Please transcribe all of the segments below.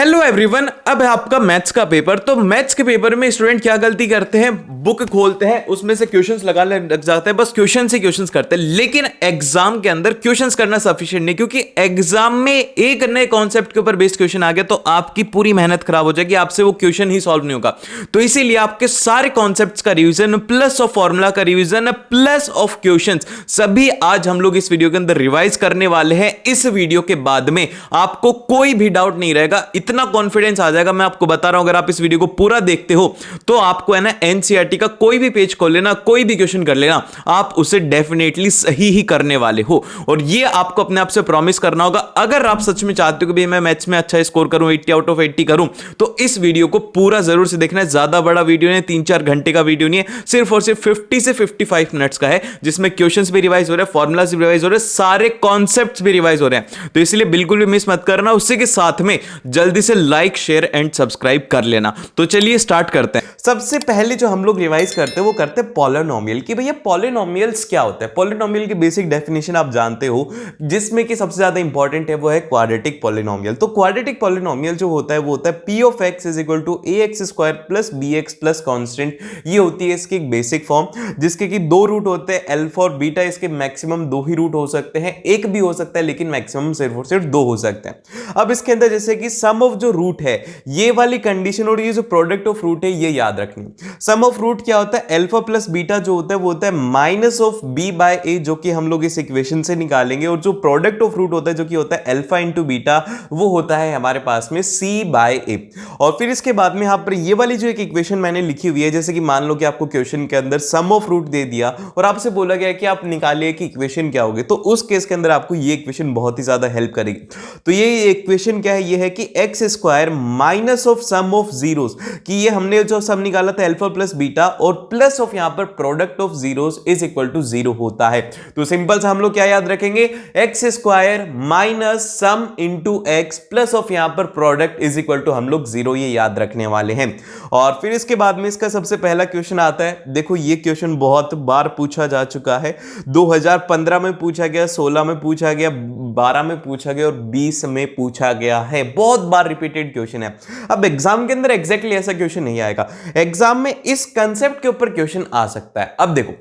Hello everyone, अब है आपका मैथ्स का पेपर। तो मैथ्स के पेपर में स्टूडेंट क्या गलती करते हैं, बुक खोलते हैं, उसमें से क्वेश्चंस लगाने लग जाते हैं, बस क्वेश्चन से क्वेश्चंस करते हैं। लेकिन एग्जाम के अंदर क्वेश्चंस करना सफिशिएंट नहीं, क्योंकि एग्जाम में एक नए कॉन्सेप्ट के ऊपर बेस्ड क्वेश्चन आ गया तो आपकी पूरी मेहनत खराब हो जाएगी, आपसे वो क्वेश्चन ही सॉल्व नहीं होगा। तो इसीलिए आपके सारे कॉन्सेप्ट्स का रिविजन प्लस ऑफ फॉर्मूला का रिविजन प्लस ऑफ क्वेश्चंस सभी आज हम लोग इस वीडियो के अंदर रिवाइज करने वाले हैं। इस वीडियो के बाद में आपको कोई भी डाउट नहीं रहेगा, इतना कॉन्फिडेंस आ जाएगा, मैं आपको बता रहा हूं। अगर आप इस वीडियो को पूरा देखते हो तो आपको है ना एनसीईआरटी का कोई भी पेज खोल लेना, कोई भी क्वेश्चन कर लेना, आप उसे डेफिनेटली सही ही करने वाले हो। और ये आपको अपने आप से प्रॉमिस करना होगा। अगर आप सच में चाहते हो कि मैं मैथ्स में अच्छा स्कोर करूं, 80 आउट ऑफ 80 करूं, तो इस वीडियो को पूरा जरूर से देखना है। ज्यादा बड़ा वीडियो नहीं, 3-4 घंटे का वीडियो नहीं है, सिर्फ और सिर्फ 50 से 55 मिनट्स का है, जिसमें क्वेश्चंस भी रिवाइज हो रहे हैं, फॉर्मुलाज भी रिवाइज हो रहे हैं, सारे कॉन्सेप्ट्स भी रिवाइज हो रहे हैं। तो इसलिए बिल्कुल भी मिस मत करना। उसी के साथ में जल्दी से लाइक, शेयर एंड सब्सक्राइब कर लेना। तो चलिए स्टार्ट करते हैं। सबसे पहले जो हम लोग रिवाइज करते हैं वो करते हैं पॉलिनोमियल की। भैया पॉलिनोमियल्स क्या होता है? पॉलिनोमियल की बेसिक डेफिनेशन आप जानते हो, जिसमें कि सबसे ज्यादा इंपॉर्टेंट है वो है क्वाड्रेटिक पॉलिनोमियल। तो क्वाड्रेटिक पॉलिनोमियल जो होता है वो होता है p of x is equal to ax square plus bx plus constant. ये होती है इसकी एक बेसिक फॉर्म, जिसके कि दो रूट होते हैं, अल्फा और बीटा। इसके मैक्सिमम दो ही रूट हो सकते हैं, एक भी हो सकता है लेकिन मैक्सिमम सिर्फ और सिर्फ दो हो सकते हैं। अब इसके अंदर जैसे कि सम ऑफ जो रूट है, ये वाली कंडीशन और ये जो प्रोडक्ट ऑफ रूट है, ये याद रखनी। सम ऑफ रूट क्या होता है? अल्फा प्लस बीटा जो होता है वो होता है माइनस ऑफ बी बाय ए, जो कि हम लोग इस इक्वेशन से निकालेंगे। और जो प्रोडक्ट ऑफ रूट होता है, जो कि होता है अल्फा इंटू बीटा, वो होता है हमारे पास में सी बाय ए। और फिर इसके बाद में यहां पर ये वाली जो एक इक्वेशन मैंने लिखी हुई है, जैसे कि मान लो कि आपको क्वेश्चन के अंदर सम ऑफ रूट दे दिया और आपसे बोला गया कि आप निकालिए कि इक्वेशन क्या होगी, तो उस केस के अंदर आपको ये इक्वेशन बहुत ही ज्यादा हेल्प करेगी। तो ये इक्वेशन क्या है? ये है कि x square minus of sum of zeros, कि ये हमने जो सम निकाला था अल्फा प्लस बीटा, और प्लस ऑफ यहां पर product of zeros is equal to 0 होता है। तो सिंपल से हम लोग क्या याद रखेंगे? X square minus sum into x plus of यहां पर प्रोडक्ट इज इक्वल टू हम लोग 0, ये याद रखने वाले हैं। और फिर इसके बाद में इसका सबसे पहला क्वेश्चन आता है। देखो ये क्वेश्चन बहुत बार पूछा जा चुका है, 2015 में पूछा गया, 16 में पूछा गया, 12 में पूछा गया और 20 में पूछा गया है। बहुत बार रिपीटेड क्वेश्चन है। अब एग्जाम के अंदर एग्जैक्टली ऐसा क्वेश्चन नहीं आएगा, एग्जाम में इस कंसेप्ट के ऊपर क्वेश्चन आ सकता है। अब देखो,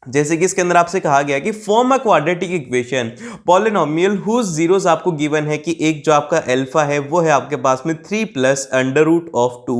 जैसे कि इसके अंदर आपसे कहा गया कि form a quadratic equation polynomial whose zeros आपको गिवन है कि एक जो आपका अल्फा है वो है आपके पास में 3 प्लस अंडर रूट ऑफ 2,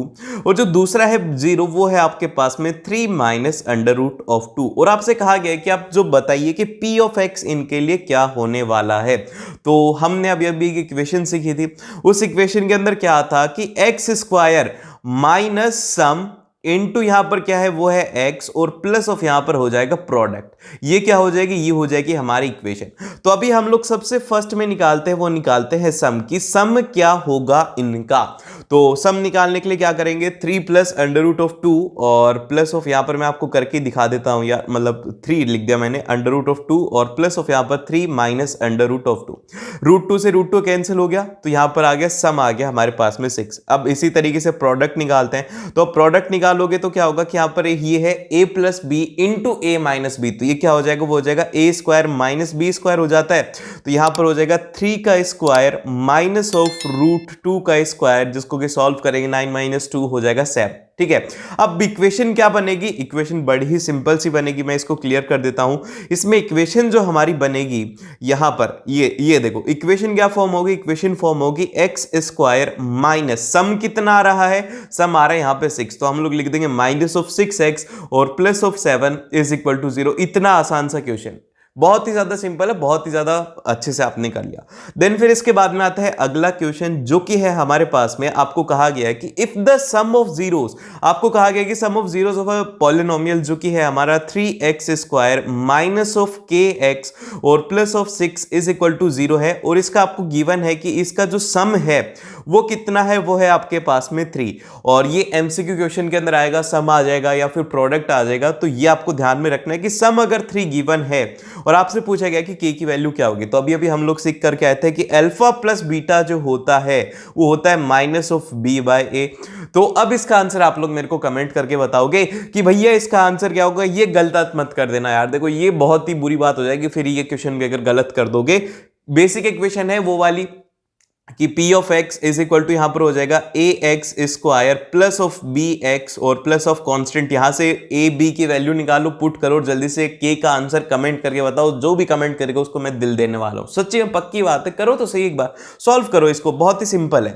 और जो दूसरा है 0 वो है आपके पास में 3 माइनस अंडर रूट ऑफ 2। और आपसे कहा गया है कि आप जो बताइए कि p ऑफ x इनके लिए क्या होने वाला है। तो हमने अभी अभी एक इक्वेशन सीखी थी, उस इक्वेशन के अंदर क्या था कि x square minus sum into यहां पर क्या है वो है x, और प्लस ऑफ यहां पर हो जाएगा प्रोडक्ट। ये क्या हो जाएगी? ये हो जाएगी हमारी इक्वेशन। तो अभी हम लोग सबसे फर्स्ट में निकालते हैं, वो निकालते हैं सम की। सम क्या होगा इनका? तो सम निकालने के लिए क्या करेंगे? 3 प्लस अंडर रूट ऑफ 2 और प्लस ऑफ यहां पर मैं आपको करके दिखा देता हूं यार, मतलब 3 लिख दिया मैंने, अंडर रूट ऑफ 2 और प्लस ऑफ यहां पर 3 minus under root of 2। Root 2 से रूट 2 कैंसिल हो गया, तो यहां पर आ गया सम, आ गया हमारे पास में 6। अब इसी तरीके से प्रोडक्ट निकालते हैं। तो प्रोडक्ट निकालोगे तो क्या होगा कि यहां पर ये है a plus B into A minus B, तो ये क्या हो जाएगा? वो हो जाएगा a square minus B square हो जाता है। तो यहां पर हो जाएगा 3 का स्क्वायर माइनस ऑफ रूट 2 का स्क्वायर, जिसको कि सॉल्व करेंगे 9 माइनस 2 हो जाएगा 7। ठीक है, अब इक्वेशन क्या बनेगी? इक्वेशन बड़ी ही सिंपल सी बनेगी, मैं इसको क्लियर कर देता हूं। इसमें इक्वेशन जो हमारी बनेगी यहां पर, ये देखो इक्वेशन क्या फॉर्म होगी? इक्वेशन फॉर्म होगी एक्स स्क्वायर माइनस सम कितना आ रहा है? सम आ रहा है यहां पे 6, तो हम लोग लिख देंगे माइनस ऑफ 6x और plus of 7 is equal to 0। इतना आसान सा क्वेश्चन, बहुत ही ज्यादा सिंपल है, बहुत ही ज्यादा अच्छे से आपने कर लिया। देन फिर इसके बाद में आता है अगला क्वेश्चन, जो कि है हमारे पास में आपको कहा गया है कि if the sum of zeros, आपको कहा गया कि sum of zeros of a polynomial जो कि है हमारा 3x square minus of kx और plus of 6 is equal to 0 है, और इसका आपको गिवन है कि इसका जो सम है वो कितना है? वो है आपके पास में 3। और ये एमसीक्यू क्वेश्चन के अंदर आएगा, सम आ जाएगा या फिर प्रोडक्ट आ जाएगा। तो ये आपको ध्यान में रखना है कि सम अगर 3 गिवन है और आपसे पूछा गया कि k की वैल्यू क्या होगी, तो अभी अभी हम लोग सीख करके आए थे कि अल्फा प्लस बीटा जो होता है वो होता है माइनस ऑफ b बाय ए। तो अब इसका आंसर आप लोग मेरे को कमेंट करके बताओगे कि भैया इसका आंसर क्या होगा। ये गलत मत कर देना यार, देखो ये बहुत ही बुरी बात हो जाएगी फिर ये क्वेश्चन भी अगर गलत कर दोगे। बेसिक इक्वेशन है वो वाली, कि P of x is equal to यहां पर हो जाएगा ax square plus of bx और प्लस ऑफ कांस्टेंट, यहां से a b की वैल्यू निकालो, पुट करो, जल्दी से k का आंसर कमेंट करके बताओ, जो भी कमेंट करेगा उसको मैं दिल देने वाला हूं। सच्ची में पक्की बात है, करो तो सही, एक बार सॉल्व करो इसको, बहुत ही सिंपल है।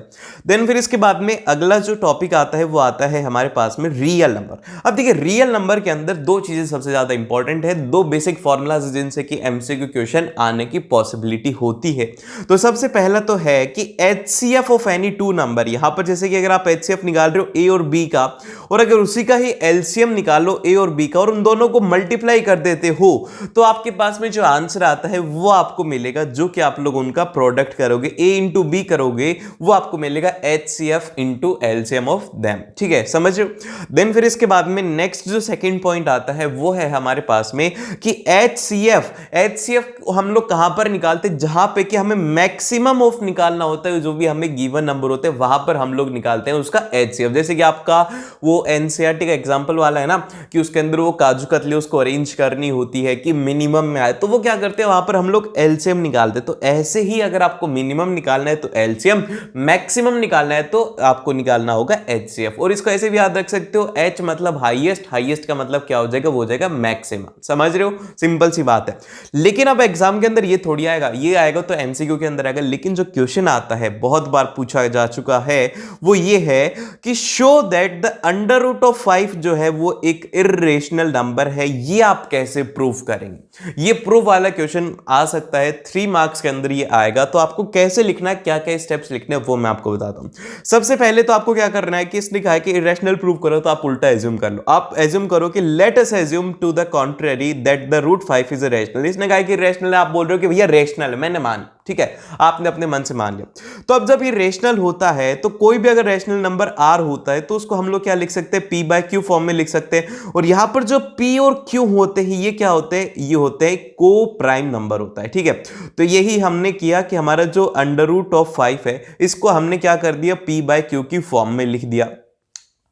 देन फिर इसके बाद में अगला जो टॉपिक आता है वो आता है हमारे पास में रियल नंबर। अब देखिए रियल नंबर के अंदर दो चीजें सबसे ज्यादा इंपॉर्टेंट है, दो बेसिक फॉर्मूलाज जिनसे कि एमसीक्यू क्वेश्चन आने की पॉसिबिलिटी होती है। तो सबसे पहला तो है कि HCF of any two number, यहां पर जैसे कि अगर आप HCF निकाल रहे हो A और B का, और अगर उसी का ही LCM निकालो A और B का और उन दोनों को मल्टीप्लाई कर देते हो तो आपके पास में जो आंसर आता है वो आपको मिलेगा, जो कि आप लोग उनका प्रोडक्ट करोगे, A इंटू B करोगे, वो आपको मिलेगा HCF into LCM of them. ठीक है, समझ रहे हो। देन फिर इसके बाद में नेक्स्ट जो सेकंड पॉइंट आता है वो है हमारे पास में कि HCF हम लोग कहां पर निकालते, जहां पे कि हमें मैक्सिमम ऑफ निकालना होता है, जो भी हमें गिवन नंबर होते हैं वहां पर हम लोग निकालते हैं उसका HCF। जैसे कि आपका वो NCERT का एग्जांपल वाला है ना, कि उसके अंदर वो काजू कतली उसको अरेंज करनी होती है कि मिनिमम में आए, तो वो क्या करते हैं वहां पर हम लोग LCM निकालते हैं। तो ऐसे ही अगर आपको मिनिमम निकालना है तो LCM, मैक्सिमम निकालना है तो आपको निकालना होगा HCF। और इसको ऐसे भी याद रख सकते हो, H मतलब हाईएस्ट, हाईएस्ट का मतलब क्या हो जाएगा, वो हो जाएगा मैक्सिमम। समझ रहे हो, सिंपल सी बात है। लेकिन अब एग्जाम के अंदर ये थोड़ी आएगा, ये आएगा तो MCQ के अंदर आएगा। लेकिन जो क्वेश्चन आता है बहुत बार पूछा जा चुका है वो ये है कि show that the under root of 5 जो है वो एक इर्रेशनल नंबर है, ये आप कैसे प्रूव करेंगे। ये प्रूफ वाला क्वेश्चन आ सकता है, 3 मार्क्स के अंदर ये आएगा। तो आपको कैसे लिखना है, क्या क्या स्टेप्स लिखने हैं वो मैं आपको बताता हूं। सबसे पहले तो आपको क्या करना है कि इसने कहा है कि इरेशनल प्रूव करो, तो आप उल्टा एज्यूम कर लो। आप एज्यूम करो कि let us assume to the contrary that the root 5 is rational. इसने कहा कि रैशनल है, आप बोल रहे हो कि भैया रैशनल है, मैंने मान, ठीक है, आपने अपने मन से मान लिया। तो अब जब ये रेशनल होता है तो कोई भी अगर रेशनल नंबर R होता है तो उसको हम लोग क्या लिख सकते हैं, P बाय Q फॉर्म में लिख सकते हैं। और यहां पर जो P और Q होते हैं ये क्या होते हैं, ये होते हैं को प्राइम नंबर होता है। ठीक है, तो यही हमने किया कि हमारा जो अंडर रूट ऑफ 5 है इसको हमने क्या कर दिया, P बाय Q की फॉर्म में लिख दिया।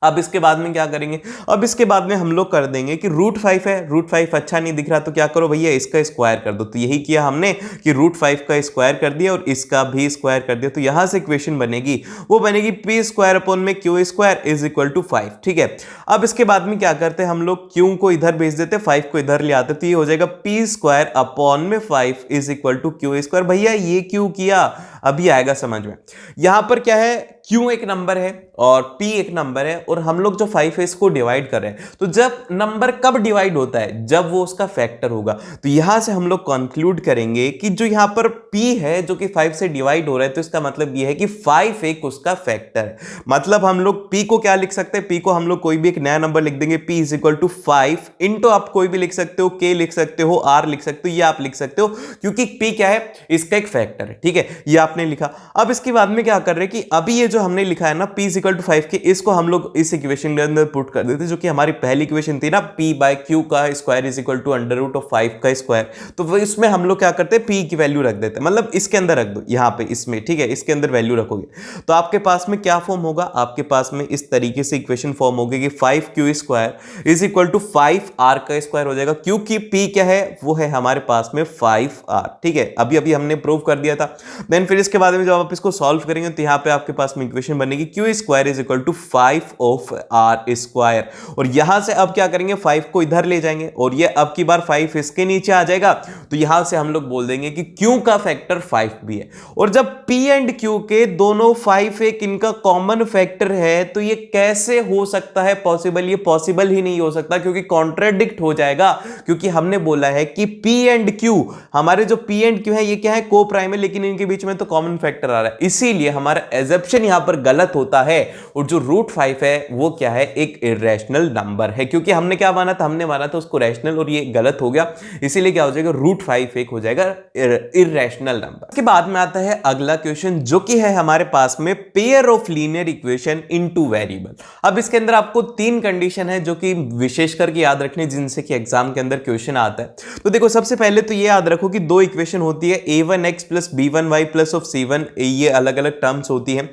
अब इसके बाद में क्या करेंगे, अब इसके बाद में हम लोग कर देंगे कि रूट 5 है, रूट 5 अच्छा नहीं दिख रहा तो क्या करो भैया, इसका स्क्वायर कर दो। तो यही किया हमने कि रूट 5 का स्क्वायर कर दिया और इसका भी स्क्वायर कर दिया। तो यहां से इक्वेशन बनेगी, वो बनेगी पी स्क्वायर अपॉन में Q square is equal to 5। ठीक है, अब इसके बाद में क्या करते हैं हम लोग, क्यू को इधर भेज देते, 5 को इधर ले आते, तो ये हो जाएगा पी स्क्वायर अपॉन में 5 is equal to Q square. भैया ये क्यों किया, अभी आएगा समझ में। यहां पर क्या है, क्यू एक नंबर है और पी एक नंबर है, और हम लोग जो 5 है इसको डिवाइड कर रहे हैं। तो जब नंबर कब डिवाइड होता है, जब वो उसका फैक्टर होगा। तो यहां से हम लोग कंक्लूड करेंगे कि जो यहां पर पी है जो कि 5 से डिवाइड हो रहा है, तो इसका मतलब ये है कि 5 एक उसका फैक्टर है। मतलब हम लोग पी को क्या लिख सकते हैं, पी को हम लोग कोई भी एक नया नंबर लिख देंगे, P is equal to 5 into, आप कोई भी लिख सकते हो, के लिख सकते हो, आर लिख सकते हो, ये आप लिख सकते हो, क्योंकि पी क्या है, इसका एक फैक्टर है। ठीक है, ये आपने लिखा। अब इसके बाद में क्या कर रहे हैं कि अभी ये जो हमने लिखा है ना p इज इक्वल टू 5 के, इसको हम लोग इस इक्वेशन के अंदर पुट कर देते, जो कि हमारी पहली इक्वेशन थी ना, p बाय q का square is equal to under root of 5 का स्क्वायर। तो वो इसमें हम लोग क्या करते हैं, p की वैल्यू रख देते हैं, मतलब इसके अंदर रख दो, यहां पे इसमें। ठीक है, इसके अंदर वैल्यू रखोगे तो आपके पास में क्या फॉर्म होगा, आपके पास में इस तरीके से इक्वेशन फॉर्म होगी कि 5q square is equal to 5r का स्क्वायर हो जाएगा, क्योंकि p क्या है, वो है हमारे पास में 5r। ठीक है, अभी अभी हमने प्रूव कर दिया था। देन फिर इसके बाद में जब आप इसको सॉल्व करेंगे तो यहां पे आपके पास में इक्वेशन बनेगी q square is equal to 5 of r square. और यहां से अब क्या करेंगे, 5 को इधर ले जाएंगे और ये अब की बार 5 इसके नीचे आ जाएगा। तो यहां से हम लोग बोल देंगे कि q का फैक्टर 5 भी है। और जब p एंड q के दोनों 5 एक इनका कॉमन फैक्टर है, तो ये कैसे हो सकता है पॉसिबल, ये पॉसिबल ही नहीं हो सकता, क्योंकि कॉन्ट्राडिक्ट हो जाएगा। क्योंकि हमने बोला है कि p एंड q, हमारे जो p एंड q है ये क्या है, को प्राइम है, लेकिन इनके बीच में तो कॉमन फैक्टर आ रहा है, इसीलिए हमारा एजम्पशन यहां पर गलत होता है। और जो रूट 5 है वो क्या है, एक इरेशनल नंबर है, क्योंकि हमने क्या माना था, हमने माना था उसको रैशनल, और ये गलत हो गया, इसीलिए क्या हो जाएगा, रूट 5 एक हो जाएगा इरेशनल नंबर। इसके बाद में आता है अगला क्वेश्चन, जो कि है हमारे पास में pair of linear equation into variable. अब इसके अंदर आपको 3 कंडीशन है जो कि विशेष करके याद रखने, जिनसे कि एग्जाम के अंदर क्वेश्चन आता है। तो देखो सबसे पहले तो ये याद रखो कि 2 इक्वेशन होती है, a1x plus b1y plus of c1, ये अलग अलग टर्म्स होती है।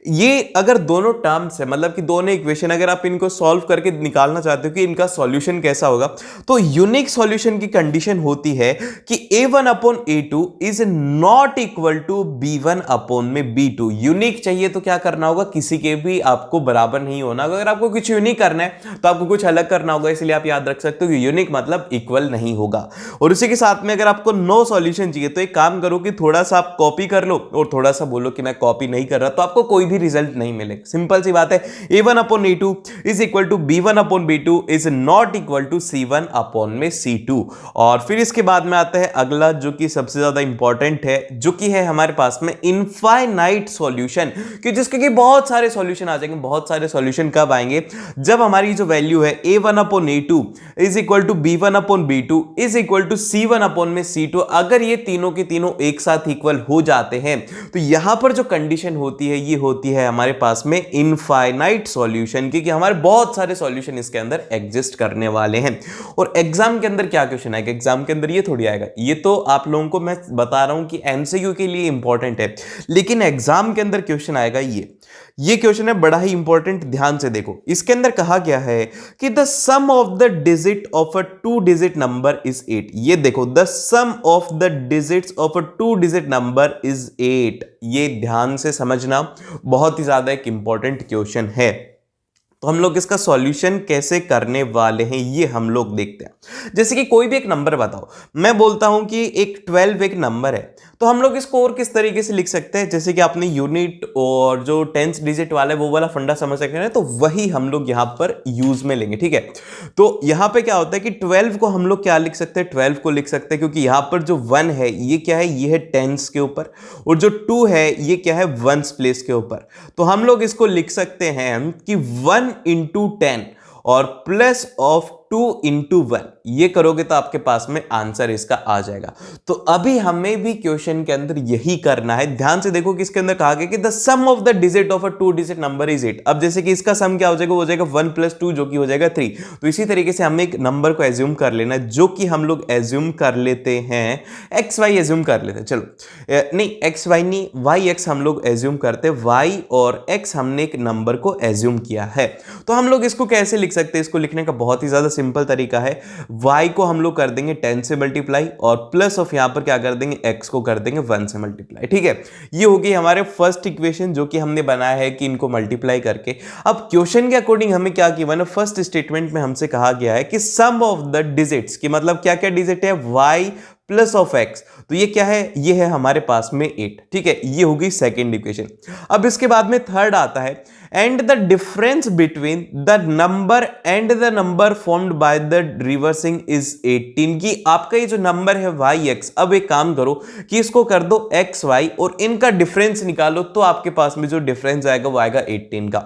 ये अगर दोनों टर्म्स है, मतलब कि दोनों इक्वेशन अगर आप इनको सॉल्व करके निकालना चाहते हो कि इनका सॉल्यूशन कैसा होगा, तो यूनिक सॉल्यूशन की कंडीशन होती है कि a1 upon a2 is not equal to b1 upon में b2। यूनिक चाहिए तो क्या करना होगा, किसी के भी आपको बराबर नहीं होना। अगर आपको कुछ यूनिक करना है तो आपको कुछ अलग करना होगा, इसलिए आप याद रख सकते हो कि यूनिक मतलब इक्वल नहीं होगा। और उसी के साथ में अगर आपको नो सॉल्यूशन चाहिए तो एक काम करो कि थोड़ा सा आप कॉपी कर लो और थोड़ा सा बोलो कि मैं कॉपी नहीं कर रहा, तो आपको कोई भी रिजल्ट नहीं मिलेगा। सिंपल सी बात है, a1 upon a2 is equal to b1 upon b2 is not equal to c1 upon में c2। और फिर इसके बाद में आता है अगला, जो कि सबसे ज्यादा इंपॉर्टेंट है, जो कि है हमारे पास में इनफाइनाइट सॉल्यूशन, कि जिसके कि बहुत सारे सॉल्यूशन आ जाएंगे। बहुत सारे सॉल्यूशन कब आएंगे, जब हमारी जो वैल्यू है a1 upon a2 is equal to b1 upon b2 is equal to c1 upon में c2, अगर ये तीनों के तीनों एक साथ इक्वल हो जाते हैं तो यहां पर जो कंडीशन होती है ये होती है हमारे पास में इनफाइनाइट सॉल्यूशन, क्योंकि हमारे बहुत सारे सॉल्यूशन इसके अंदर एग्जिस्ट करने वाले हैं। और एग्जाम के अंदर क्या क्वेश्चन आएगा, एग्जाम के अंदर ये थोड़ी आएगा, ये तो आप लोगों को मैं बता रहा हूं कि एमसीक्यू के लिए इंपॉर्टेंट है, लेकिन एग्जाम के अंदर क्वेश्चन आएगा ये क्वेश्चन है बड़ा ही इंपॉर्टेंट। ध्यान से देखो, इसके अंदर कहा गया है कि the sum of the digit of a 2 digit number is 8। ये देखो, the sum of the digits of a 2 digit number is 8। ये ध्यान से समझना, बहुत ही ज्यादा एक इंपॉर्टेंट क्वेश्चन है। तो हम लोग इसका सॉल्यूशन कैसे करने वाले हैं ये हम लोग देखते हैं। जैसे कि कोई भी एक नंबर बताओ, मैं बोलता हूं कि एक 12 एक नंबर है, तो हम लोग इसको और किस तरीके से लिख सकते हैं, जैसे कि आपने यूनिट और जो 10th डिजिट वाला है वो वाला फंडा समझ सकते हैं, तो वही हम लोग यहां पर यूज में लेंगे। ठीक है, तो यहां पे क्या होता है कि 12 को हम लोग क्या लिख सकते हैं, 12 को लिख सकते हैं, क्योंकि यहां पर जो 1 है ये क्या है, ये है टेंस के ऊपर, और जो 2 है ये क्या है, वंस प्लेस के ऊपर। तो हम लोग इसको लिख सकते हैं कि 1 इंटू 10 और प्लस ऑफ 2 इंटू 1, ये करोगे तो आपके पास में आंसर इसका आ जाएगा। तो अभी हमें भी क्वेश्चन के अंदर यही करना है। ध्यान से देखो कि इसके अंदर कहा गया कि the sum of the digit of a 2 digit number is 8। अब जैसे कि इसका सम क्या हो जाएगा, वो हो जाएगा 1 प्लस 2 जो कि हो जाएगा 3। तो इसी तरीके से हमें एक नंबर को एज्यूम कर लेना है, जो कि हम लोग एज्यूम कर लेते हैं एक्स वाई एज्यूम कर लेते हैं। चलो नहीं, एक्स वाई नहीं, वाई एक्स हम लोग एज्यूम करते हैं। वाई और एक्स हमने एक नंबर को एज्यूम किया है, तो हम लोग इसको कैसे लिख सकते हैं, इसको लिखने का बहुत ही ज्यादा सिंपल तरीका है। y को हम लोग कर देंगे 10 से मल्टीप्लाई, और प्लस ऑफ यहां पर क्या कर देंगे, x को कर देंगे 1 से मल्टीप्लाई। ठीक है, ये होगी हमारे फर्स्ट इक्वेशन जो कि हमने बनाया है कि इनको मल्टीप्लाई करके। अब क्वेश्चन के अकॉर्डिंग हमें क्या किया ना, फर्स्ट स्टेटमेंट में हमसे कहा गया है कि सम ऑफ द डिजिट्स की मतलब क्या क्या डिजिट है, y प्लस ऑफ x, तो ये क्या है, ये है हमारे पास में 8। ठीक है, ये होगी सेकेंड इक्वेशन। अब इसके बाद में थर्ड आता है, and the difference between the number and the number formed by the reversing is 18। की आपका ये जो नंबर है वाई एक्स, अब एक काम करो कि इसको कर दो एक्स वाई और इनका डिफरेंस निकालो, तो आपके पास में जो डिफरेंस आएगा वो आएगा 18 का।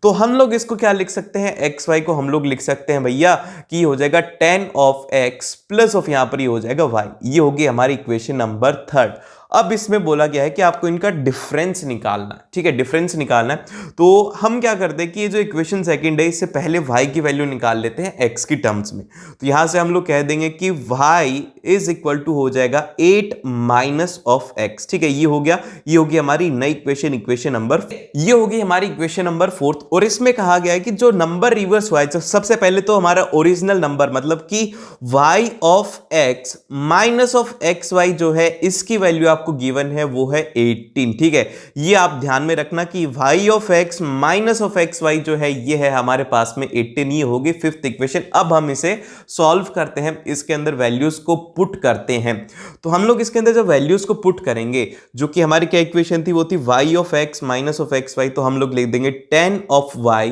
तो हम लोग इसको क्या लिख सकते हैं, एक्स वाई को हम लोग लिख सकते हैं भैया कि हो जाएगा 10 ऑफ एक्स प्लस ऑफ यहां पर ये हो जाएगा वाई। ये होगी हमारी इक्वेशन नंबर थर्ड। अब इसमें बोला गया है कि आपको इनका डिफरेंस निकालना है। ठीक है, डिफरेंस निकालना है, तो हम क्या करते हैं कि ये जो इक्वेशन सेकंड है, इससे पहले y की वैल्यू निकाल लेते हैं x की टर्म्स में। तो यहां से हम लोग कह देंगे कि y इज इक्वल टू हो जाएगा 8 माइनस ऑफ x। ठीक है, ये हो गया, ये होगी हमारी नई इक्वेशन, इक्वेशन नंबर, ये होगी हमारी इक्वेशन नंबर फोर्थ। और इसमें कहा गया है कि जो नंबर रिवर्स हुआ है, तो सबसे पहले तो हमारा ओरिजिनल नंबर मतलब कि y of x minus of x y जो है, इसकी वैल्यू आपको गिवन है वो है 18। ठीक है, ये आप ध्यान में रखना कि y of x minus of x y जो है ये है हमारे पास में 18। ये होगी फिफ्थ इक्वेशन। अब हम इसे सॉल्व करते हैं, इसके अंदर वैल्यूज को पुट करते हैं। तो हम लोग इसके अंदर जब वैल्यूज को पुट करेंगे, जो कि हमारी क्या इक्वेशन थी, वो थी y of x minus of x y, तो हम लोग लिख देंगे 10 ऑफ y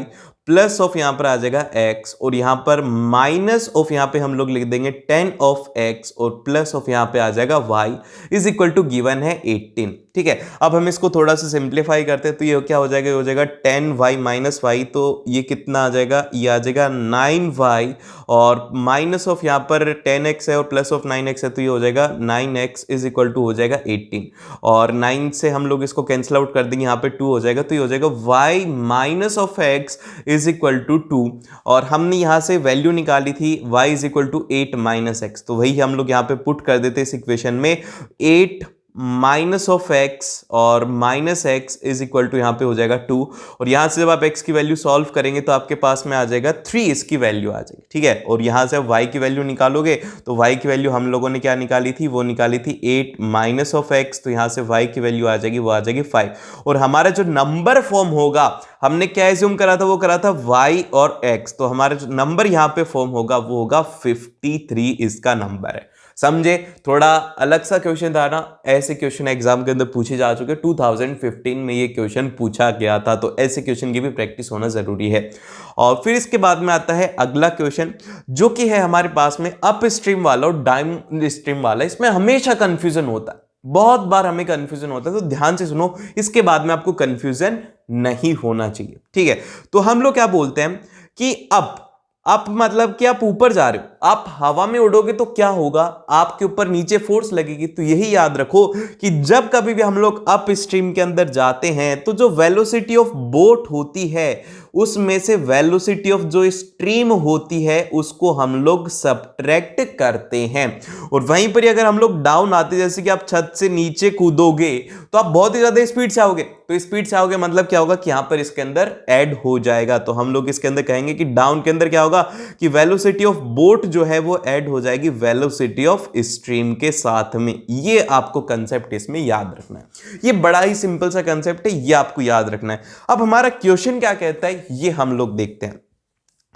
प्लस ऑफ यहां पर आ जाएगा x, और यहां पर माइनस ऑफ यहां पे हम लोग लिख देंगे 10 ऑफ x, और प्लस ऑफ यहां पे आ जाएगा y is equal to given है 18। ठीक है, अब हम इसको थोड़ा सा सिंप्लीफाई करते हैं, तो ये क्या हो जाएगा, ये हो जाएगा 10y माइनस वाई, तो ये कितना आ जाएगा, ये आ जाएगा 9y, और माइनस ऑफ यहाँ पर 10x है और प्लस ऑफ 9x है, तो ये हो जाएगा 9x इज इक्वल टू हो जाएगा 18, और 9 से हम लोग इसको कैंसिल आउट कर देंगे, यहाँ पे 2 हो जाएगा, तो ये हो जाएगा y minus of x is equal to 2, और हमने यहाँ से वैल्यू निकाली थी y is equal to 8 minus x, तो वही हम लोग यहाँ पे पुट कर देते इस इक्वेशन में, 8 माइनस ऑफ एक्स और minus x is equal to यहाँ पे हो जाएगा 2, और यहाँ से जब आप x की वैल्यू सॉल्व करेंगे तो आपके पास में आ जाएगा 3, इसकी वैल्यू आ जाएगी, ठीक है। और यहाँ से आप y की वैल्यू निकालोगे तो y की वैल्यू हम लोगों ने क्या निकाली थी, वो निकाली थी 8 माइनस ऑफ x, तो यहाँ से y की वैल्यू आ जाएगी, वो आ जाएगी 5। और हमारा जो नंबर फॉर्म होगा, हमने क्या एज्यूम करा था, वो करा था y और x, तो हमारा जो नंबर यहाँ पे फॉर्म होगा वो होगा 53, इसका नंबर है। समझे? थोड़ा अलग सा क्वेश्चन था ना, ऐसे क्वेश्चन एग्जाम के अंदर पूछे जा चुके, 2015 में ये क्वेश्चन पूछा गया था, तो ऐसे क्वेश्चन की भी प्रैक्टिस होना जरूरी है। और फिर इसके बाद में आता है अगला क्वेश्चन, जो कि है हमारे पास में अप स्ट्रीम वाला और डाउन स्ट्रीम वाला। इसमें हमेशा कंफ्यूजन होता है, बहुत बार हमें कंफ्यूजन होता है, तो ध्यान से सुनो, इसके बाद में आपको कंफ्यूजन नहीं होना चाहिए, ठीक है। तो हम लोग क्या बोलते हैं कि अप मतलब कि आप ऊपर जा रहे हो, आप हवा में उड़ोगे तो क्या होगा, आपके ऊपर नीचे फोर्स लगेगी। तो यही याद रखो कि जब कभी भी हम लोग अप स्ट्रीम के अंदर जाते हैं तो जो वेलोसिटी ऑफ बोट होती है उसमें से वेलोसिटी ऑफ जो स्ट्रीम होती है उसको हम लोग सबट्रैक्ट करते हैं। और वहीं पर अगर हम लोग डाउन आते, जैसे कि आप छत से नीचे कूदोगे तो आप बहुत ही ज्यादा स्पीड से आओगे, तो स्पीड से आओगे मतलब क्या होगा कि यहां पर इसके अंदर ऐड हो जाएगा। तो हम लोग इसके अंदर कहेंगे कि डाउन के अंदर क्या होगा कि वेलोसिटी ऑफ बोट जो है वो ऐड हो जाएगी वेलोसिटी ऑफ स्ट्रीम के साथ में। ये आपको कंसेप्ट इसमें याद रखना है, ये बड़ा ही सिंपल सा कंसेप्ट है, ये आपको याद रखना है। अब हमारा क्वेश्चन क्या कहता है ये हम लोग देखते हैं।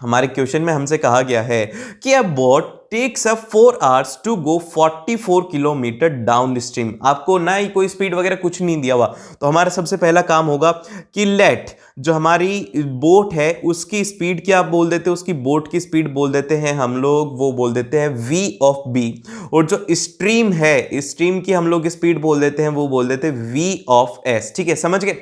हमारे क्वेश्चन में हमसे कहा गया है कि a boat takes a 4 hours to go 44 kilometre downstream. आपको ना ही कोई स्पीड वगैरह कुछ नहीं दिया हुआ, तो हमारा सबसे पहला काम होगा कि लेट जो हमारी बोट है उसकी स्पीड क्या बोल देते हैं, उसकी बोट की स्पीड बोल देते हैं हम लोग, वो बोल देते हैं v ऑफ b। और जो स्ट्रीम है, स्ट्रीम की हम लोग स्पीड बोल देते हैं, वो बोल देते हैं v ऑफ s, ठीक है, समझ गए।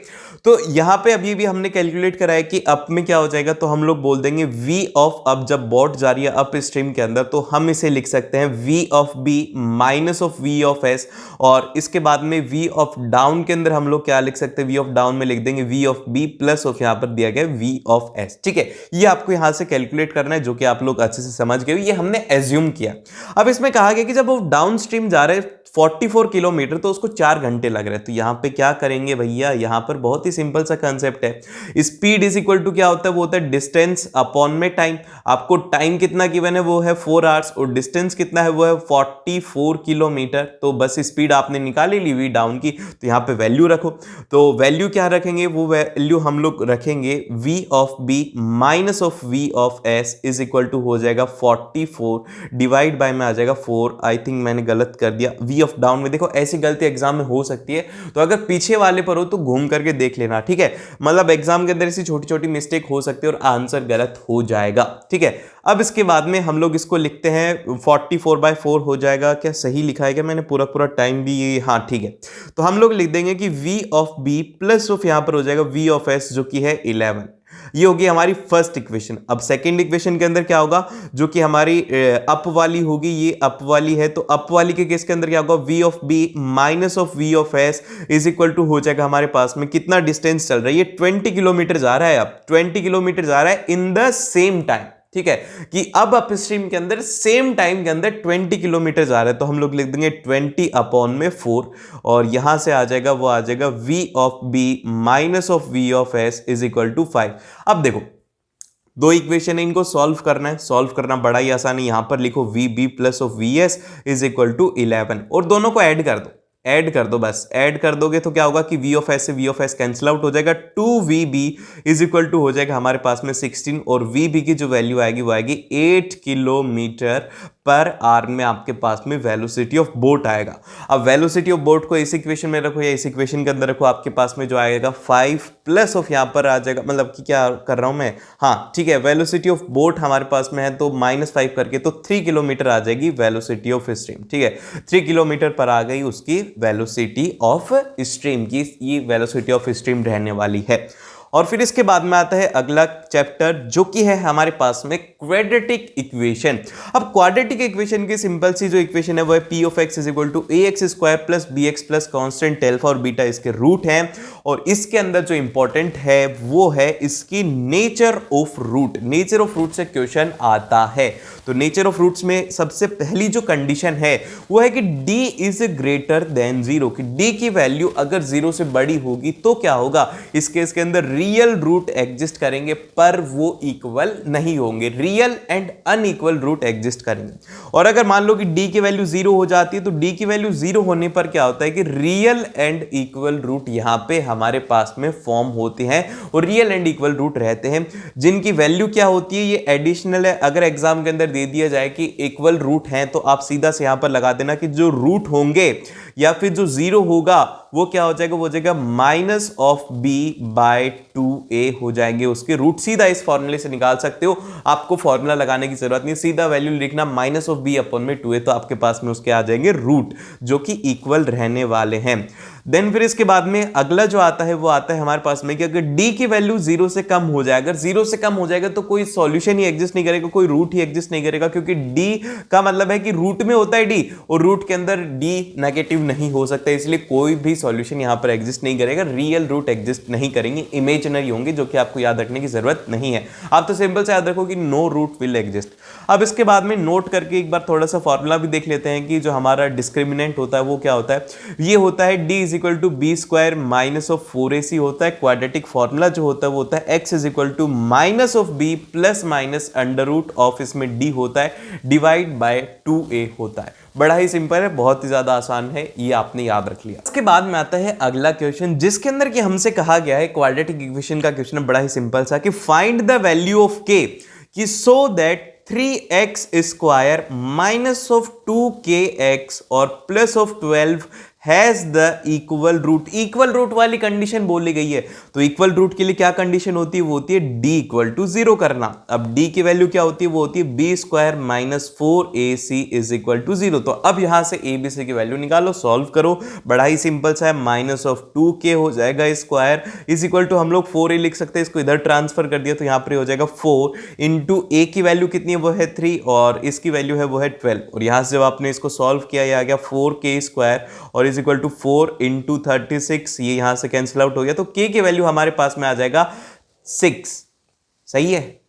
तो यहां पे अभी भी हमने कैलकुलेट करा है कि अप में क्या हो जाएगा, तो हम लोग बोल देंगे v ऑफ अप। जब बोट जा रही है अप स्ट्रीम के अंदर तो हम इसे लिख सकते हैं v of b minus of v of s। और इसके बाद में v ऑफ डाउन के अंदर हम लोग क्या लिख सकते हैं, v ऑफ डाउन में लिख देंगे v of b plus of यहां पर दिया गया v ऑफ s, ठीक है। ये आपको यहां से कैलकुलेट करना है, जो कि आप लोग अच्छे से समझ गए, ये हमने एज्यूम किया। अब इसमें कहा गया कि जब वो डाउन स्ट्रीम जा रहे 44 किलोमीटर तो उसको 4 घंटे लग रहे हैं। तो यहां पे क्या करेंगे भैया, यहां पर बहुत ही सिंपल सा कंसेप्ट है, स्पीड इज इक्वल टू क्या होता है, वो होता है डिस्टेंस अपॉन में टाइम। आपको टाइम कितना गिवन है, वो है 4 आवर्स, और डिस्टेंस कितना है, वो है 44 किलोमीटर। तो बस स्पीड आपने निकाली ली वी डाउन की, तो यहां पे वैल्यू रखो। तो वैल्यू क्या रखेंगे, वो वैल्यू हम लोग रखेंगे v of b minus of v of s is equal to हो जाएगा 44 डिवाइड बाय में आ जाएगा 4। आई थिंक मैंने गलत कर दिया, v ऑफ डाउन में। देखो ऐसी गलती एग्जाम में हो सकती है, तो अगर पीछे वाले पर हो तो घूम करके देख लेना, ठीक है। मतलब एग्जाम के अंदर ऐसी छोटी छोटी मिस्टेक हो सकती है और आंसर गलत हो जाएगा, ठीक है। अब इसके बाद में हम लोग इसको लिखते हैं 44/4 हो जाएगा। क्या सही लिखा है क्या मैंने, पूरा पूरा टाइम भी ये, हाँ ठीक है। तो हम लोग लिख देंगे कि v of b plus of यहां पर हो जाएगा v ऑफ s, जो कि है 11। ये होगी हमारी फर्स्ट इक्वेशन। अब सेकंड इक्वेशन के अंदर क्या होगा, जो कि हमारी अप वाली होगी, ये अप वाली है, तो अप वाली के केस के अंदर क्या होगा, v of b minus of v of s is equal to हो जाएगा हमारे पास में कितना डिस्टेंस चल रहा है, ये 20 किलोमीटर जा रहा है। अब 20 किलोमीटर जा रहा है इन द सेम टाइम, ठीक है, कि अब अप स्ट्रीम के अंदर सेम टाइम के अंदर 20 किलोमीटर जा रहा है। तो हम लोग लिख देंगे 20 अपॉन में 4, और यहां से आ जाएगा, वो आ जाएगा v of b minus of v of s is equal to 5। अब देखो दो इक्वेशन है, इनको सॉल्व करना है, सॉल्व करना बड़ा ही आसान है। यहां पर लिखो vb plus of vs is equal to 11, और दोनों को ऐड कर दो, ऐड कर दो, बस ऐड कर दोगे तो क्या होगा कि v ऑफ s से v of s cancel out हो जाएगा। 2vb इज इक्वल टू हो जाएगा हमारे पास में 16, और vb की जो वैल्यू आएगी वो आएगी 8 किलोमीटर पर आवर में आपके पास में वेलोसिटी ऑफ बोट आएगा। अब वेलोसिटी ऑफ बोट को इस इक्वेशन में रखो या इस इक्वेशन के अंदर रखो, आपके पास में जो आएगा 5 प्लस ऑफ यहाँ पर आ जाएगा, मतलब कि क्या कर रहा हूं मैं, हाँ ठीक है, वेलोसिटी ऑफ बोट हमारे पास में है तो -5 करके तो 3 किलोमीटर आ जाएगी वेलोसिटी ऑफ स्ट्रीम, ठीक है। 3 किलोमीटर पर आ गई उसकी वेलोसिटी ऑफ स्ट्रीम की, ये वेलोसिटी ऑफ स्ट्रीम रहने वाली है। और फिर इसके बाद में आता है अगला चैप्टर जो कि है हमारे पास में क्वाड्रेटिक इक्वेशन। अब क्वाड्रेटिक इक्वेशन की सिंपल सी जो इक्वेशन है वो है p of x is equal to ax square plus bx plus constant alpha और बीटा इसके रूट हैं। और इसके अंदर जो इंपॉर्टेंट है वो है इसकी nature of root. Nature of root से क्वेश्चन आता है। तो नेचर ऑफ रूट्स में सबसे पहली जो कंडीशन है वो है कि d इज ग्रेटर देन 0, कि d की वैल्यू अगर 0 से बड़ी होगी तो क्या होगा, इस केस के अंदर रियल रूट एग्जिस्ट करेंगे पर वो इक्वल नहीं होंगे, real and unequal root exist करेंगे। और अगर मान लो कि d की वैल्यू 0 हो जाती है तो d की वैल्यू 0 होने पर क्या होता है कि रियल एंड इक्वल रूट यहां पे हमारे पास में फॉर्म होते हैं। और रियल एंड इक्वल रूट रहते हैं जिनकी वैल्यू क्या होती है, ये एडिशनल है। अगर एग्जाम के अंदर दे दिया जाए कि इक्वल रूट हैं तो आप सीधा से यहां पर लगा देना कि जो रूट होंगे या फिर जो 0 होगा वो क्या हो जाएगा, वो हो जाएगा minus of B bye 2a हो जाएंगे उसके रूट। सीधा इस फॉर्मूले से निकाल सकते हो, आपको फॉर्मूला लगाने की जरूरत नहीं, सीधा वैल्यू लिखना माइनस ऑफ बी अपॉन में 2a, तो आपके पास में उसके आ जाएंगे रूट जो कि इक्वल रहने वाले हैं। देन फिर इसके बाद में अगला जो आता है वो आता है हमारे पास में कि अगर d की वैल्यू 0 से कम हो जाए, अगर 0 से कम हो जाएगा तो कोई सॉल्यूशन ही एग्जिस्ट नहीं करेगा, कोई रूट ही एग्जिस्ट नहीं करेगा, क्योंकि d का मतलब है कि रूट में होता है d और रूट के अंदर d नेगेटिव नहीं हो सकता, इसलिए कोई भी सॉल्यूशन यहां पर एग्जिस्ट नहीं करेगा, रियल रूट एग्जिस्ट नहीं करेंगे, इमेजिनरी होंगे, जो कि आपको याद रखने की जरूरत नहीं है। आप तो सिंपल से याद रखो कि नो रूट विल एग्जिस्ट। अब इसके बाद में नोट करके एक बार थोड़ा सा फॉर्मूला भी देख लेते हैं कि जो हमारा डिस्क्रिमिनेंट होता है वो क्या होता है। ये होता है d is equal to B square minus of 4ac होता है। क्वाड्रेटिक फॉर्मूला जो होता है वो होता है x is equal to minus of b plus minus under root of, इसमें d होता है डिवाइड बाय 2a होता है। बड़ा ही सिंपल है, बहुत ही ज्यादा आसान है, ये आपने याद रख लिया। इसके बाद में आता है अगला क्वेश्चन जिसके अंदर कि हमसे कहा गया है, क्वाड्रेटिक इक्वेशन का क्वेश्चन बड़ा ही सिंपल सा, कि find the value of k कि so that 3x square minus of 2kx और plus of 12 has the equal root. Equal root वाली कंडीशन बोली गई है, तो इक्वल रूट के लिए क्या कंडीशन होती है, वो होती है d इक्वल टू 0 करना। अब d की वैल्यू क्या होती है, वो होती है B square minus 4ac is equal to 0। तो अब यहां से a b c की वैल्यू निकालो, सॉल्व करो, बड़ा ही सिंपल सा है। माइनस ऑफ 2k हो जाएगा स्क्वायर इज इक्वल टू, हम लोग 4a लिख सकते हैं, इसको इधर ट्रांसफर कर दिया तो यहां पर हो जाएगा 4 इंटू a की वैल्यू कितनी है, वो है 3 और इसकी वैल्यू है वो है 12। और यहां से जब आपने इसको सॉल्व किया, ये आ गया 4k स्क्वायर और इज इक्वल टू 4 इंटू 36, ये यहां से कैंसिल आउट हो गया, तो k की वैल्यू हमारे पास में आ जाएगा 6। सही है,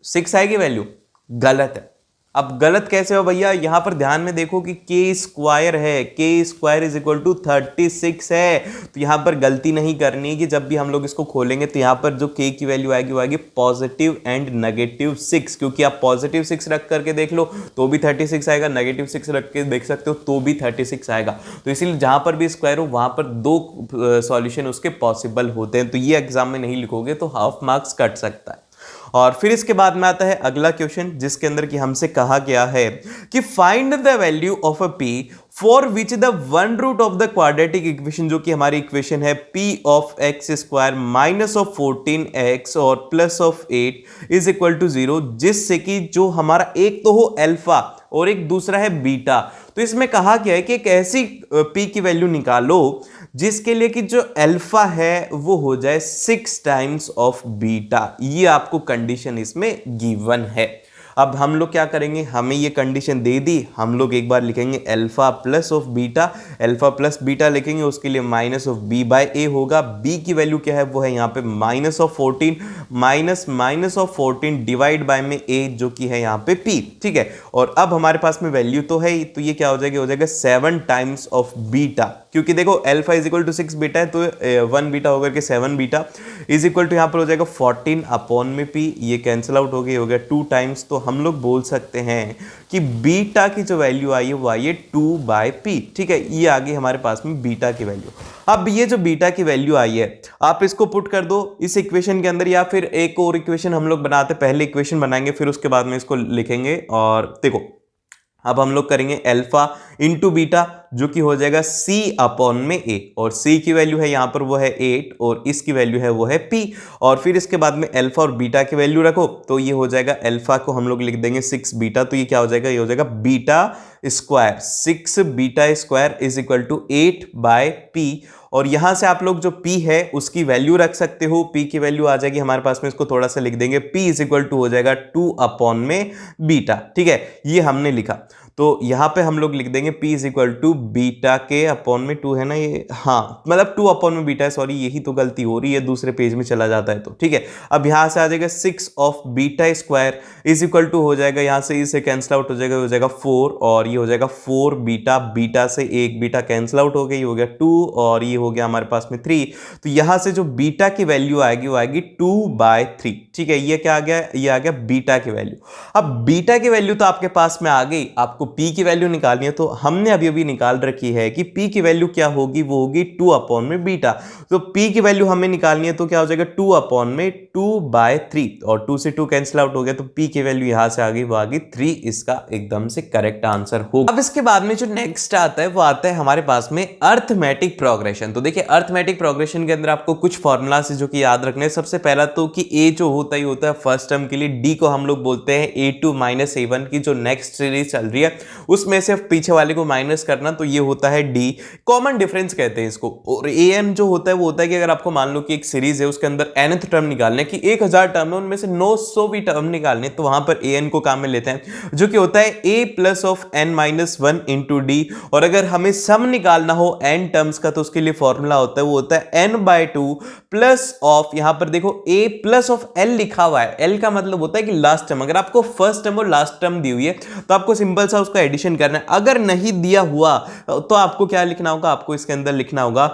6 आएगी वैल्यू, गलत है। अब गलत कैसे हो भैया, यहां पर ध्यान में देखो कि k स्क्वायर है, k square is equal to 36 है, तो यहां पर गलती नहीं करनी है कि जब भी हम लोग इसको खोलेंगे तो यहां पर जो k की वैल्यू आएगी वो आएगी पॉजिटिव एंड नेगेटिव 6, क्योंकि आप पॉजिटिव 6 रख करके देख लो तो भी 36 आएगा, नेगेटिव 6 रख के देख सकते हो तो भी 36 आएगा। तो इसीलिए जहां पर भी स्क्वायर हो वहां पर 2 सॉल्यूशन उसके पॉसिबल होते हैं, तो ये एग्जाम में नहीं लिखोगे तो हाफ मार्क्स कट सकता है। और फिर इसके बाद में आता है अगला क्वेश्चन जिसके अंदर कि हमसे कहा गया है कि find the value of a p for which the one root of the quadratic equation, जो कि हमारी इक्वेशन है p of x square minus of 14x और plus of 8 is equal to 0, जिससे कि जो हमारा एक तो हो अल्फा और एक दूसरा है बीटा। तो इसमें कहा गया है कि एक ऐसी p की वैल्यू निकालो जिसके लिए कि जो अल्फा है वो हो जाए 6 टाइम्स ऑफ बीटा। ये आपको कंडीशन इसमें गिवन है। अब हम लोग क्या करेंगे, हमें ये कंडीशन दे दी, हम लोग एक बार लिखेंगे alpha plus of beta, alpha plus beta लिखेंगे, उसके लिए माइनस ऑफ बी बाय ए होगा। बी की वैल्यू क्या है, वो है यहाँ पे minus of 14 minus of 14 divide by में ए जो कि है यहाँ पे पी, ठीक है। और अब हमारे पास में वैल्यू तो है, तो ये क्या हो जाएगा 7 टाइम्स ऑफ बीटा, क्योंकि देखो alpha is equal to 6 beta है तो 1 बीटा होकर के 7 बीटा इज इक्वल टू यहाँ पर हो जाएगा 14 अपॉन में पी, ये कैंसिल आउट हो गया 2 टाइम्स। तो हम लोग बोल सकते हैं कि बीटा की जो वैल्यू आई है वो आई है 2 बाय पी, ठीक है। ये आ गई हमारे पास में बीटा की वैल्यू। अब ये जो बीटा की वैल्यू आई है आप इसको पुट कर दो इस इक्वेशन के अंदर, या फिर एक और इक्वेशन हम लोग बनाते, पहले इक्वेशन बनाएंगे फिर उसके बाद में इसको लिखेंगे। और देखो अब हम लोग करेंगे अल्फा इंटू बीटा जो कि हो जाएगा c अपॉन में a, और c की वैल्यू है यहाँ पर वो है 8 और इसकी वैल्यू है वो है p। और फिर इसके बाद में अल्फा और बीटा की वैल्यू रखो तो ये हो जाएगा अल्फा को हम लोग लिख देंगे 6 बीटा, तो ये क्या हो जाएगा, ये हो जाएगा beta square, 6 beta square is equal to 8 by p। और यहां से आप लोग जो p है उसकी वैल्यू रख सकते हो। p की वैल्यू आ जाएगी हमारे पास में, इसको थोड़ा सा लिख देंगे, p इज इक्वल टू हो जाएगा 2 अपॉन में बीटा। ठीक है, ये हमने लिखा, तो यहां पे हम लोग लिख देंगे p is equal to beta के अपॉन में 2 है ना ये, हाँ मतलब 2 अपॉन में बीटा है, सॉरी यही तो गलती हो रही है, दूसरे पेज में चला जाता है तो ठीक है। अब यहां से आ जाएगा 6 of beta square is equal to हो जाएगा, यहां से इसे कैंसिल आउट हो जाएगा 4 और ये हो जाएगा 4 बीटा, बीटा से एक बीटा कैंसिल आउट हो गया, ये हो गया 2 और ये हो गया हमारे पास में 3। तो यहां से जो बीटा की वैल्यू आएगी वो आएगी 2/3। ठीक है, ये क्या आ गया, ये आ गया बीटा की वैल्यू। अब बीटा की वैल्यू तो आपके पास में आ गई, आपको p की वैल्यू निकालनी है, तो हमने अभी अभी निकाल रखी है कि p की वैल्यू क्या होगी, वो होगी 2 अपॉन में बीटा। तो p की वैल्यू हमें निकालनी है तो क्या हो जाएगा 2 अपॉन में 2/3 और 2 से 2 कैंसिल आउट हो गया, तो p की वैल्यू यहां से आ गई, वो आ गई 3। इसका एकदम से करेक्ट आंसर होगा। अब इसके बाद में जो नेक्स्ट आता है वो आता है हमारे पास में अर्थमेटिक प्रोग्रेशन। तो देखिए अर्थमेटिक प्रोग्रेशन के अंदर आपको कुछ फॉर्मूला से जो कि याद रखने हैं। सबसे पहला तो कि a जो होता ही होता है फर्स्ट टर्म के लिए, d को हम लोग बोलते हैं a2 माइनस a1 की जो नेक्स्ट सीरीज चल रही है उसमें से पीछे वाले को माइनस करना, तो ये होता है d, कॉमन डिफरेंस कहते हैं इसको। और an जो होता है वो होता है कि अगर आपको मान लो कि एक सीरीज है उसके अंदर nth टर्म निकालने की 1000 टर्म है, उनमें से 900 भी टर्म निकालने, तो वहां पर an को काम में लेते हैं जो कि होता है a plus of n minus 1 into D. और अगर हमें सम निकालना हो n टर्म्स का तो उसके लिए फॉर्मूला होता है, वो होता है n/2 प्लस ऑफ, यहां पर देखो a प्लस ऑफ l लिखा हुआ है, l का मतलब होता है कि लास्ट टर्म। अगर आपको फर्स्ट टर्म और लास्ट टर्म दी हुई है तो आपको सिंपल सा उसका एडिशन करना है। अगर नहीं दिया हुआ तो आपको क्या लिखना होगा, आपको इसके अंदर लिखना होगा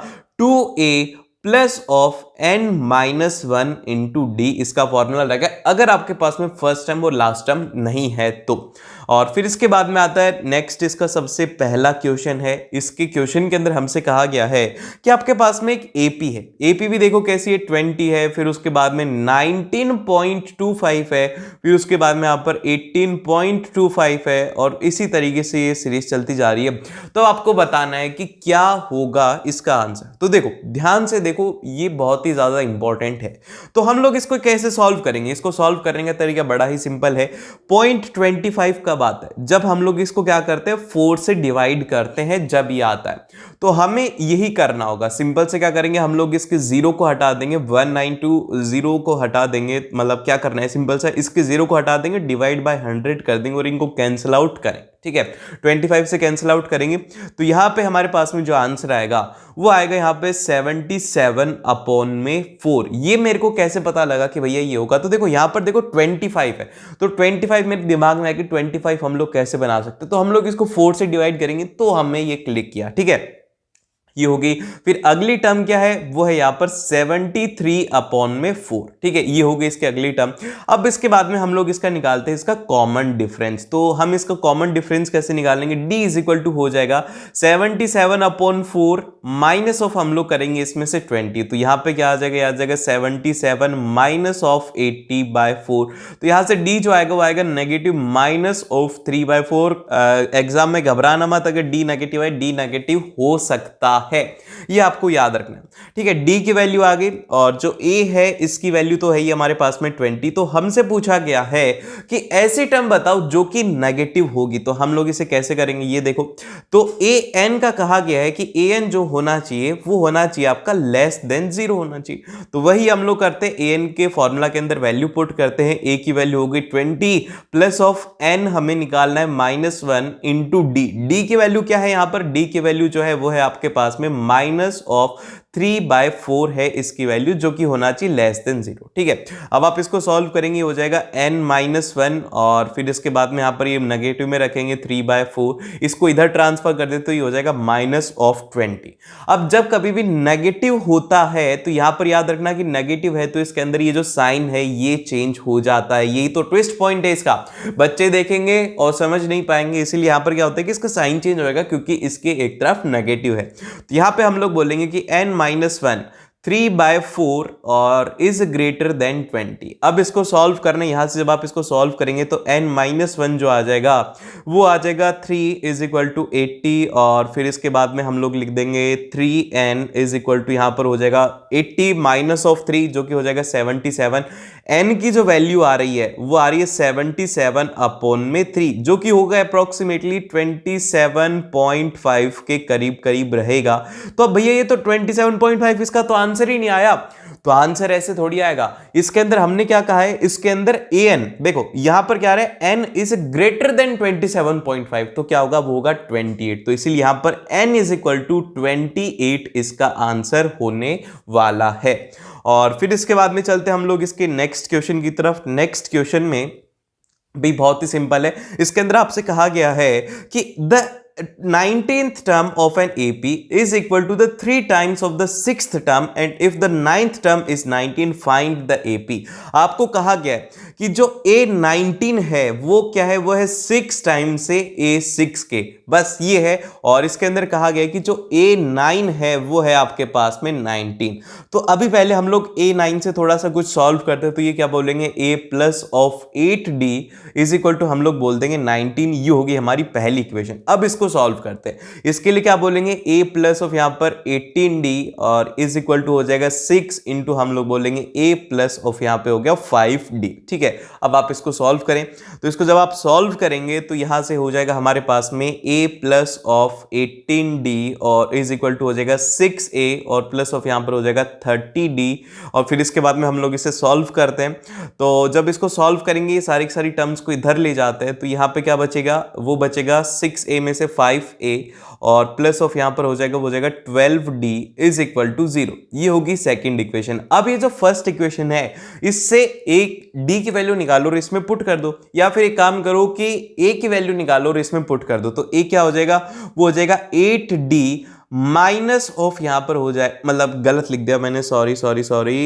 2a plus of n minus 1 into D, इसका फॉर्मूला रहेगा अगर आपके पास में फर्स्ट टर्म और लास्ट टर्म नहीं है तो। और फिर इसके बाद में आता है नेक्स्ट, इसका सबसे पहला क्वेश्चन है। इसके क्वेश्चन के अंदर हमसे कहा गया है कि आपके पास में एक एपी है, एपी भी देखो कैसी है 20 है, फिर उसके बाद में 19.25 है, फिर उसके बाद में यहाँ पर 18.25 है और इसी तरीके से ये सीरीज चलती जा रही है। तो आपको बताना है कि क्या होगा इसका आंसर। तो देखो ध्यान से देखो, ये बहुत ही ज्यादा इंपॉर्टेंट है। तो हम लोग इसको कैसे सॉल्व करेंगे, इसको सॉल्व करने का तरीका बड़ा ही सिंपल है। 0.25 का बात है, जब हम लोग इसको क्या करते हैं 4 से डिवाइड करते हैं जब ये आता है, तो हमें यही करना होगा। सिंपल से क्या करेंगे, हम लोग इसके 0 को हटा देंगे, 192 को हटा देंगे, मतलब क्या करना है सिंपल सा, इसके 0 को हटा देंगे, डिवाइड बाय 100 कर देंगे और इनको कैंसिल आउट करें। ठीक है, 25 से कैंसिल आउट करेंगे तो यहां पे हमारे पास में जो आंसर आएगा वो आएगा यहां पे 77 अपॉन में 4। ये मेरे को कैसे पता लगा कि भैया ये होगा, तो देखो यहां पर देखो 25 है, तो 25 मेरे दिमाग में आया कि 25 हम लोग कैसे बना सकते, तो हम लोग इसको 4 से डिवाइड करेंगे, तो हमने ये क्लिक किया। ठीक है, ये होगी। फिर अगली टर्म क्या है, वो है यहां पर 73 अपॉन में 4। ठीक है, ये होगी इसकी अगली टर्म। अब इसके बाद में हम लोग इसका निकालते हैं इसका कॉमन डिफरेंस। तो हम इसका कॉमन डिफरेंस कैसे निकालेंगे, d इज इक्वल टू हो जाएगा 77 अपॉन 4 माइनस ऑफ हम लोग करेंगे इसमें से 20, तो यहां पे क्या आ जाएगा, आ जाएगा 77 माइनस ऑफ 80/4। तो यहां से d जो आएगा वो आएगा नेगेटिव माइनस ऑफ 3/4। एग्जाम में घबराना मत, अगर d नेगेटिव है, d नेगेटिव हो सकता है, ये आपको याद रखना है। ठीक है, d की वैल्यू आ गई और जो a है इसकी वैल्यू तो है ही हमारे पास में 20। तो हमसे पूछा गया है कि ऐसी टर्म बताओ जो कि नेगेटिव होगी, तो हम लोग इसे कैसे करेंगे, ये देखो। तो an का कहा गया है कि an जो होना चाहिए वो होना चाहिए आपका लेस देन 0 होना चाहिए, तो वही हम लोग करते हैं। an के फॉर्मूला के अंदर वैल्यू पुट करते हैं, a की वैल्यू होगी 20 प्लस ऑफ n हमें निकालना है -1 इंटू d की वैल्यू क्या है, यहां पर d की वैल्यू जो है वो है आपके पास में माइनस ऑफ 3/4 है इसकी वैल्यू, जो कि होना चाहिए लेस देन 0। ठीक है, अब आप इसको सॉल्व करेंगे, हो जाएगा n-1 और फिर इसके बाद में यहां पर ये नेगेटिव में रखेंगे 3/4, इसको इधर ट्रांसफर कर देते तो ये हो जाएगा -20। अब जब कभी भी नेगेटिव होता है तो यहां पर याद रखना कि नेगेटिव है तो इसके अंदर ये जो साइन है ये चेंज हो जाता है। यही तो ट्विस्ट पॉइंट है इसका, बच्चे देखेंगे और समझ नहीं पाएंगे, इसीलिए यहां पर क्या होता है कि इसका साइन चेंज होगा क्योंकि इसके एक तरफ नेगेटिव है। तो यहां पे हम लोग बोलेंगे कि n-1 3/4 और इज ग्रेटर देन 20। अब इसको सॉल्व करना, यहां से जब आप इसको सॉल्व करेंगे तो n-1 जो आ जाएगा वो आ जाएगा 3 इज इक्वल टू 80, और फिर इसके बाद में हम लोग लिख देंगे 3n इज इक्वल टू, यहां पर हो जाएगा 80 माइनस ऑफ 3 जो कि हो जाएगा 77। n की जो वैल्यू आ रही है वो आ रही है 77 अपॉन में 3 जो कि होगा अप्रोक्सीमेटली 27.5 के करीब करीब रहेगा। तो अब भैया ये तो 27.5, इसका तो आंसर ही नहीं आया। तो आंसर ऐसे थोड़ी आएगा, इसके अंदर हमने क्या कहा है, इसके अंदर an, देखो यहां पर क्या है, n इज ग्रेटर देन 27.5, तो क्या होगा, वो होगा 28। तो इसीलिए यहां पर n इज इक्वल टू 28 इसका आंसर होने वाला है। और फिर इसके बाद में चलते हम लोग इसके नेक्स्ट क्वेश्चन की तरफ। नेक्स्ट क्वेश्चन में भी बहुत ही सिंपल है, इसके अंदर आपसे कहा गया है कि the 19th term of an AP is equal to the 3 times of the 6th term and if the 9th term is 19 find the AP। आपको कहा गया है कि जो A19 है वो क्या है, वो है 6 टाइम्स से A6 के, बस ये है। और इसके अंदर कहा गया है कि जो A9 है वो है आपके पास में 19। तो अभी पहले हम लोग A9 से थोड़ा सा कुछ सॉल्व करते हैं, तो ये क्या बोलेंगे, A plus of 8D is equal to हम लोग बोल देंगे 19। ये होगी हमारी पहली इक्वेशन। अब इसको सॉल्व करते हैं, इसके लिए क्या बोलेंगे, A प्लस ऑफ यहां पर 18D और इज इक्वल टू हो जाएगा 6 इंटू हम लोग बोलेंगे A प्लस ऑफ यहां पे हो गया 5D। ठीक है, अब आप इसको सॉल्व करें, तो इसको जब आप सॉल्व करेंगे तो यहां से हो जाएगा हमारे पास में A प्लस ऑफ 18D और इज इक्वल टू हो जाएगा 6A और प्लस ऑफ यहां पर हो जाएगा 30D। और फिर इसके बाद में हम लोग इसे सॉल्व करते हैं, तो जब इसको सॉल्व करेंगे ये सारी सारी टर्म्स को इधर ले जाते हैं, तो यहां पे क्या बचेगा, वो बचेगा 6A में से 5A और प्लस ऑफ यहां पर हो जाएगा, वो हो जाएगा 12D इज इक्वल टू 0। ये होगी सेकंड इक्वेशन। अब ये जो फर्स्ट इक्वेशन है इससे एक D की वैल्यू निकालो और इसमें पुट कर दो, या फिर एक काम करो कि A की वैल्यू निकालो और इसमें पुट कर दो। तो A क्या हो जाएगा, वो हो जाएगा 8D माइनस ऑफ यहां पर हो जाए, मतलब गलत लिख दिया मैंने, सॉरी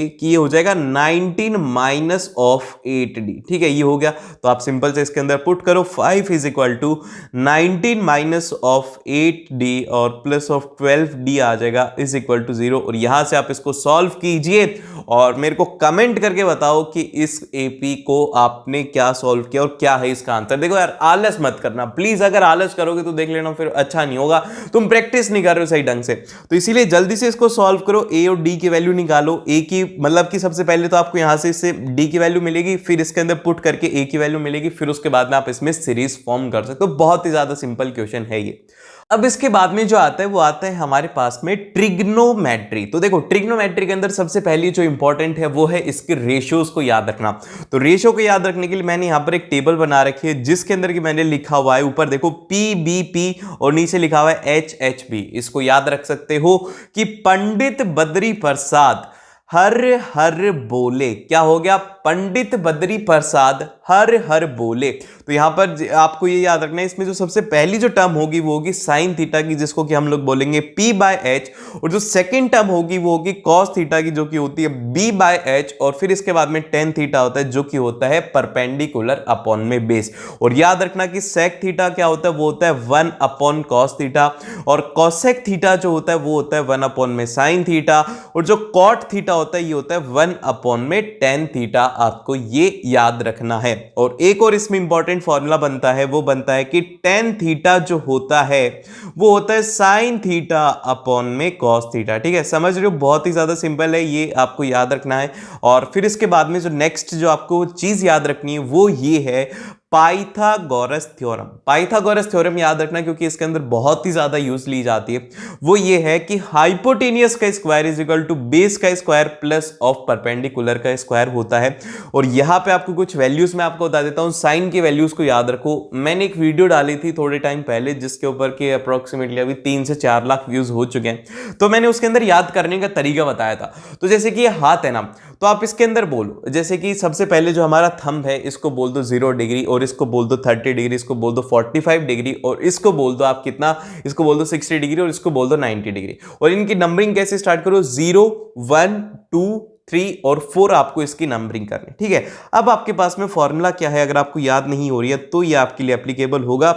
कि ये हो जाएगा 19 माइनस ऑफ 8D। ठीक है, ये हो गया। तो आप सिंपल से इसके अंदर पुट करो 5 is equal to 19 minus of 8D और प्लस ऑफ 12D आ जाएगा इज इक्वल टू 0। और यहां से आप इसको सॉल्व कीजिए और मेरे को कमेंट करके बताओ कि इस AP को आपने क्या सॉल्व किया और क्या है इसका आंसर। देखो यार, आलस मत करना प्लीज, अगर आलस करोगे तो देख लेना फिर अच्छा नहीं होगा, तुम प्रैक्टिस नहीं कर रहे हो सही ढंग से। तो इसीलिए जल्दी से इसको सॉल्व करो, A और D की वैल्यू निकालो। A की मतलब कि सबसे पहले तो आपको यहां से इससे D की वैल्यू मिलेगी, फिर इसके अंदर पुट करके A की वैल्यू मिलेगी, फिर उसके बाद में आप इसमें सीरीज फॉर्म कर सकते हो। बहुत ही ज्यादा सिंपल क्वेश्चन है ये। अब इसके बाद में जो आता है वो आता है हमारे पास में ट्रिग्नोमेट्री। तो देखो ट्रिग्नोमेट्री के अंदर सबसे पहले जो इंपॉर्टेंट है वो है इसके रेशियोज को याद रखना। तो रेशियो को याद रखने के लिए मैंने यहां पर एक टेबल बना रखी है जिसके अंदर कि मैंने लिखा हुआ है, ऊपर देखो PBP और नीचे लिखा हुआ है HHB। इसको याद रख सकते हो कि पंडित बद्री प्रसाद हर हर बोले, क्या हो गया, पंडित बद्री प्रसाद हर हर बोले। तो यहां पर आपको ये याद रखना है, इसमें जो सबसे पहली जो टर्म होगी वो होगी साइन थीटा की, जिसको कि हम लोग बोलेंगे P/H, और जो सेकंड टर्म होगी वो होगी कॉस थीटा की, जो कि होती है B/H, और फिर इसके बाद में टेन थीटा होता है जो कि होता है परपेंडिकुलर अपॉन में बेस। और याद रखना कि सेक थीटा क्या होता है, वो होता है 1 अपॉन कॉस थीटा, और कॉसेक थीटा जो होता है वो होता है 1 अपॉन में साइन थीटा, और जो कॉट थीटा होता है ये होता है 1 अपॉन में टेन थीटा। आपको ये याद रखना है। और एक और इसमें इंपॉर्टेंट फॉर्मूला बनता है, वो बनता है कि टेन थीटा जो होता है वो होता है साइन थीटा अपॉन में कॉस थीटा। ठीक है, समझ रहे हो, बहुत ही ज्यादा सिंपल है, ये आपको याद रखना है। और फिर इसके बाद में जो नेक्स्ट जो आपको चीज याद रखनी है वो ये है पाइथागोरस थ्योरम। पाइथागोरस थ्योरम याद रखना क्योंकि इसके अंदर बहुत ही ज्यादा यूज ली जाती है। वो ये है कि हाइपोटेनियस का square is equal to base का स्क्वायर प्लस ऑफ परपेंडिकुलर का स्क्वायर होता है। और यहां पे आपको कुछ वैल्यूज मैं आपको बता देता हूं, साइन की वैल्यूज को याद रखो। मैंने एक वीडियो डाली थी थोड़े टाइम पहले जिसके ऊपर के अप्रोक्सीमेटली अभी 3 से 4 लाख व्यूज हो चुके हैं, तो मैंने उसके अंदर याद करने का तरीका बताया था। तो जैसे कि ये हाथ है ना, तो आप इसके अंदर बोलो, जैसे कि सबसे पहले जो हमारा थंब है इसको बोल दो 0 डिग्री, और इसको बोल दो 30 डिग्री, इसको बोल दो 45 डिग्री, और इसको बोल दो आप कितना, इसको बोल दो 60 डिग्री, और इसको बोल दो 90 डिग्री। और इनकी नंबरिंग कैसे स्टार्ट करो, 0 1 2 3 और 4 आपको इसकी नंबरिंग करनी, ठीक है। अब आपके पास में फॉर्मूला क्या है, अगर आपको याद नहीं हो रही है तो ये आपके लिए एप्लीकेबल होगा।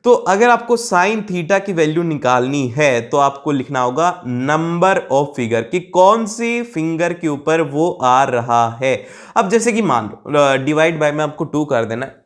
तो अगर आपको साइन थीटा की वैल्यू निकालनी है तो आपको लिखना होगा नंबर ऑफ फिगर, कि कौन सी फिंगर के ऊपर वो आ रहा है। अब जैसे कि मान लो डिवाइड बाय में आपको 2 कर देना है,